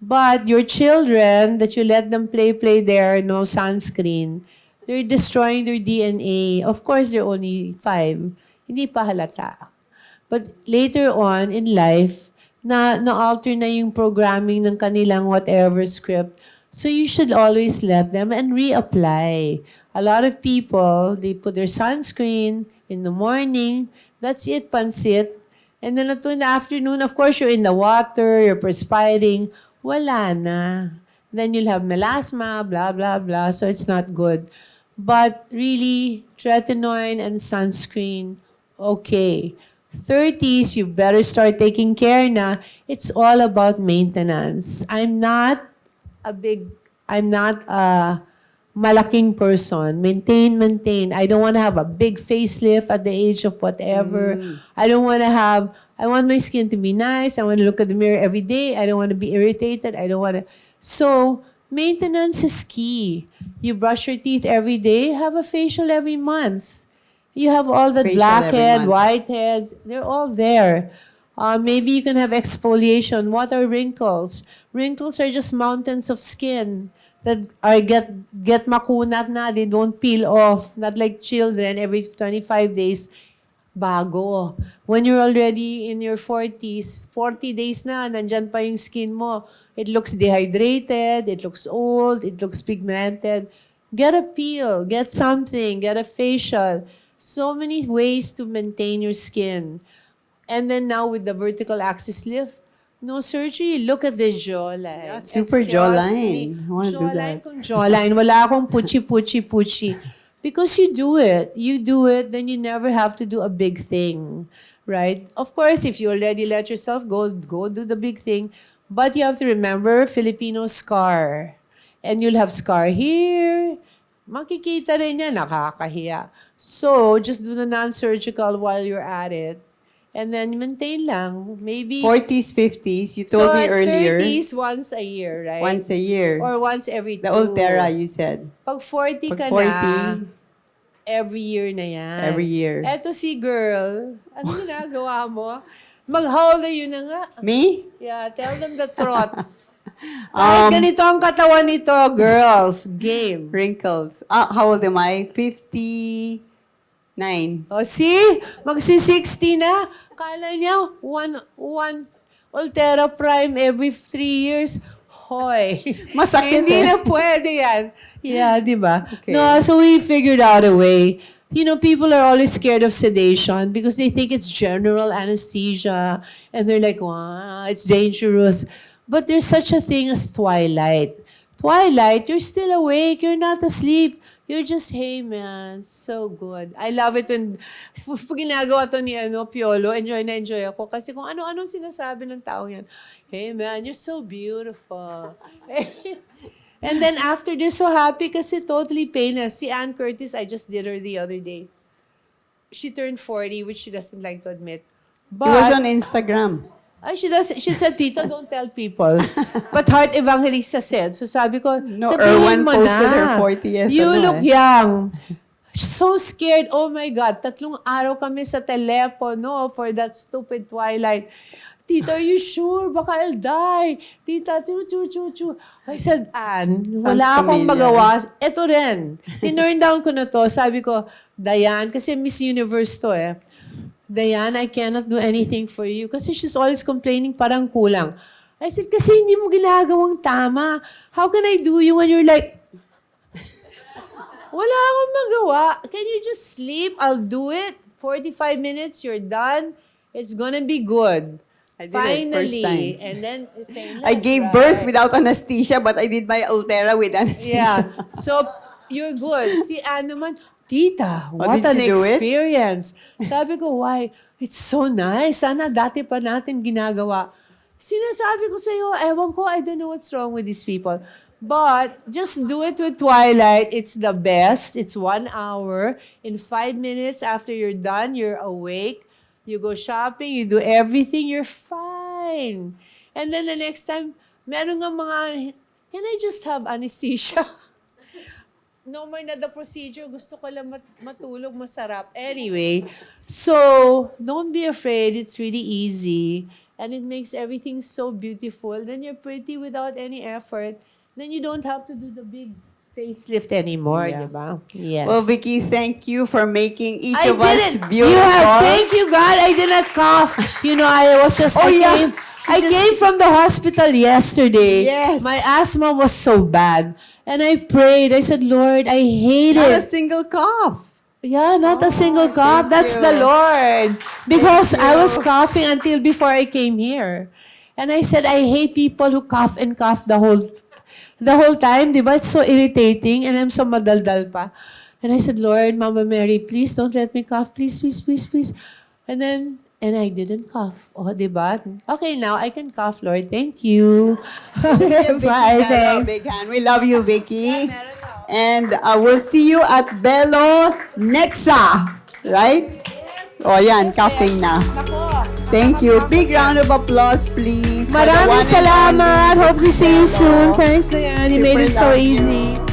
But your children, that you let them play there, no sunscreen, they're destroying their DNA. Of course, they're only 5. Hindi pa halata. But later on in life, na-alter na yung programming ng kanilang whatever script. So you should always let them and reapply. A lot of people, they put their sunscreen in the morning. That's it, pansit. And then in the afternoon, of course, you're in the water, you're perspiring. Wala na. Then you'll have melasma, blah, blah, blah. So it's not good. But really, tretinoin and sunscreen, okay. 30s, you better start taking care na. It's all about maintenance. I'm not a malaking person. Maintain. I don't want to have a big facelift at the age of whatever. I want my skin to be nice. I want to look at the mirror every day. I don't want to be irritated. So, maintenance is key. You brush your teeth every day, have a facial every month. You have all the Facial blackhead, every month. whiteheads, they're all there. Maybe you can have exfoliation. What are wrinkles? Wrinkles are just mountains of skin that are get makunat na. They don't peel off. Not like children, every 25 days, bago. When you're already in your 40s, 40 days na, nandyan pa yung skin mo. It looks dehydrated, it looks old, it looks pigmented. Get a peel, get something, get a facial. So many ways to maintain your skin. And then now with the vertical axis lift, no surgery. Look at the jawline. Yeah, super Excuse jawline. me. I wanna do that. Kung jawline. Wala akong puchi. Because you do it. You do it, then you never have to do a big thing. Right? Of course, if you already let yourself go do the big thing. But you have to remember Filipino scar. And you'll have scar here. Makikita rin yan, nakakahiya. So, just do the non-surgical while you're at it. And then maintain lang. Maybe 40s, 50s, you told me earlier. 30s, once a year, right? Once a year. Or once every The 2. Ultera, you said. Pag 40 Pag ka 40, na, every year na yan. Every year. Eto si girl, ano ginagawa mo? How old are you na nga? Me? Yeah, tell them the truth. Kahit ganito ang katawan nito, girls. Game. Wrinkles. How old am I? 59. O, see? Magsi-60 na. Kala niya, one Ultera Prime every 3 years. Hoy. Masakit Hindi eh. na pwede yan. Yeah, di ba? Okay. No, so we figured out a way. People are always scared of sedation because they think it's general anesthesia. And they're like, wow, it's dangerous. But there's such a thing as twilight. Twilight, you're still awake. You're not asleep. You're just, hey man, so good. I love it when pag ginagawa to ni Piolo, enjoy ako. Kasi kung ano-ano sinasabi ng tao yan. Hey man, you're so beautiful. And then after, they're so happy kasi totally painless. Si Ann Curtis, I just did her the other day. She turned 40, which she doesn't like to admit. It was on Instagram. She said, Tito, don't tell people. But Heart Evangelista said. So sabi ko, No, sabihin Erwan mo posted na. her 40th. You ano look eh. young. So scared. Oh my God. 3 araw kami sa telepono for that stupid twilight. Tita, are you sure? Baka I'll die. Tita, chu. I said, Ann, wala akong familiar. magawa. Ito rin. Tinurn down ko na to. Sabi ko, Diane, kasi Miss Universe to eh. Diane, I cannot do anything for you. Kasi she's always complaining parang kulang. I said, kasi hindi mo ginagawang tama. How can I do you when you're like, wala akong magawa. Can you just sleep? I'll do it. 45 minutes, you're done. It's gonna be good. I did Finally. it first time. And then, I gave birth without anesthesia, but I did my Ultera with anesthesia. Yeah. So, you're good. Si Ann naman, Tita, Oh, what did an she do it? experience. Sabi ko, why? It's so nice. Sana dati pa natin ginagawa. Sinasabi ko sa'yo, ewan ko, I don't know what's wrong with these people. But just do it with Twilight. It's the best. It's 1 hour. In 5 minutes after you're done, you're awake. You go shopping, you do everything, you're fine. And then the next time, meron nga mga, can I just have anesthesia? No more na the procedure. Gusto ko lang matulog, masarap. Anyway, so don't be afraid. It's really easy. And it makes everything so beautiful. Then you're pretty without any effort. Then you don't have to do the big facelift anymore, Yeah. di ba? Yes. Well, Vicki, thank you for making each I of us didn't. beautiful. Thank you, God. I did not cough. You know, I was just. Oh, I yeah. Came, I came from the hospital yesterday. Yes. My asthma was so bad, and I prayed. I said, Lord, I hate Not a it. single cough. Yeah, not a single cough. thank That's you. the Lord. Because Thank I was you. coughing until before I came here. And I said, I hate people who cough and cough the whole time. Di ba? It's so irritating. And I'm so madaldal pa. And I said, Lord, Mama Mary, please don't let me cough. Please, please, please, please. And I didn't cough. Oh, di ba? Okay, now I can cough, Lord. Thank you. Vicki Bye, Belo, thanks. big hand. We love you, Vicki. And we'll see you at Belo Nexa. Right? Oh, yan. Coughing na. Thank you. Big round of applause, please. for the one Maraming and salamat. only Hope to see you Vicki soon. Belo. Thanks, Diane. You made Super it so love you. easy.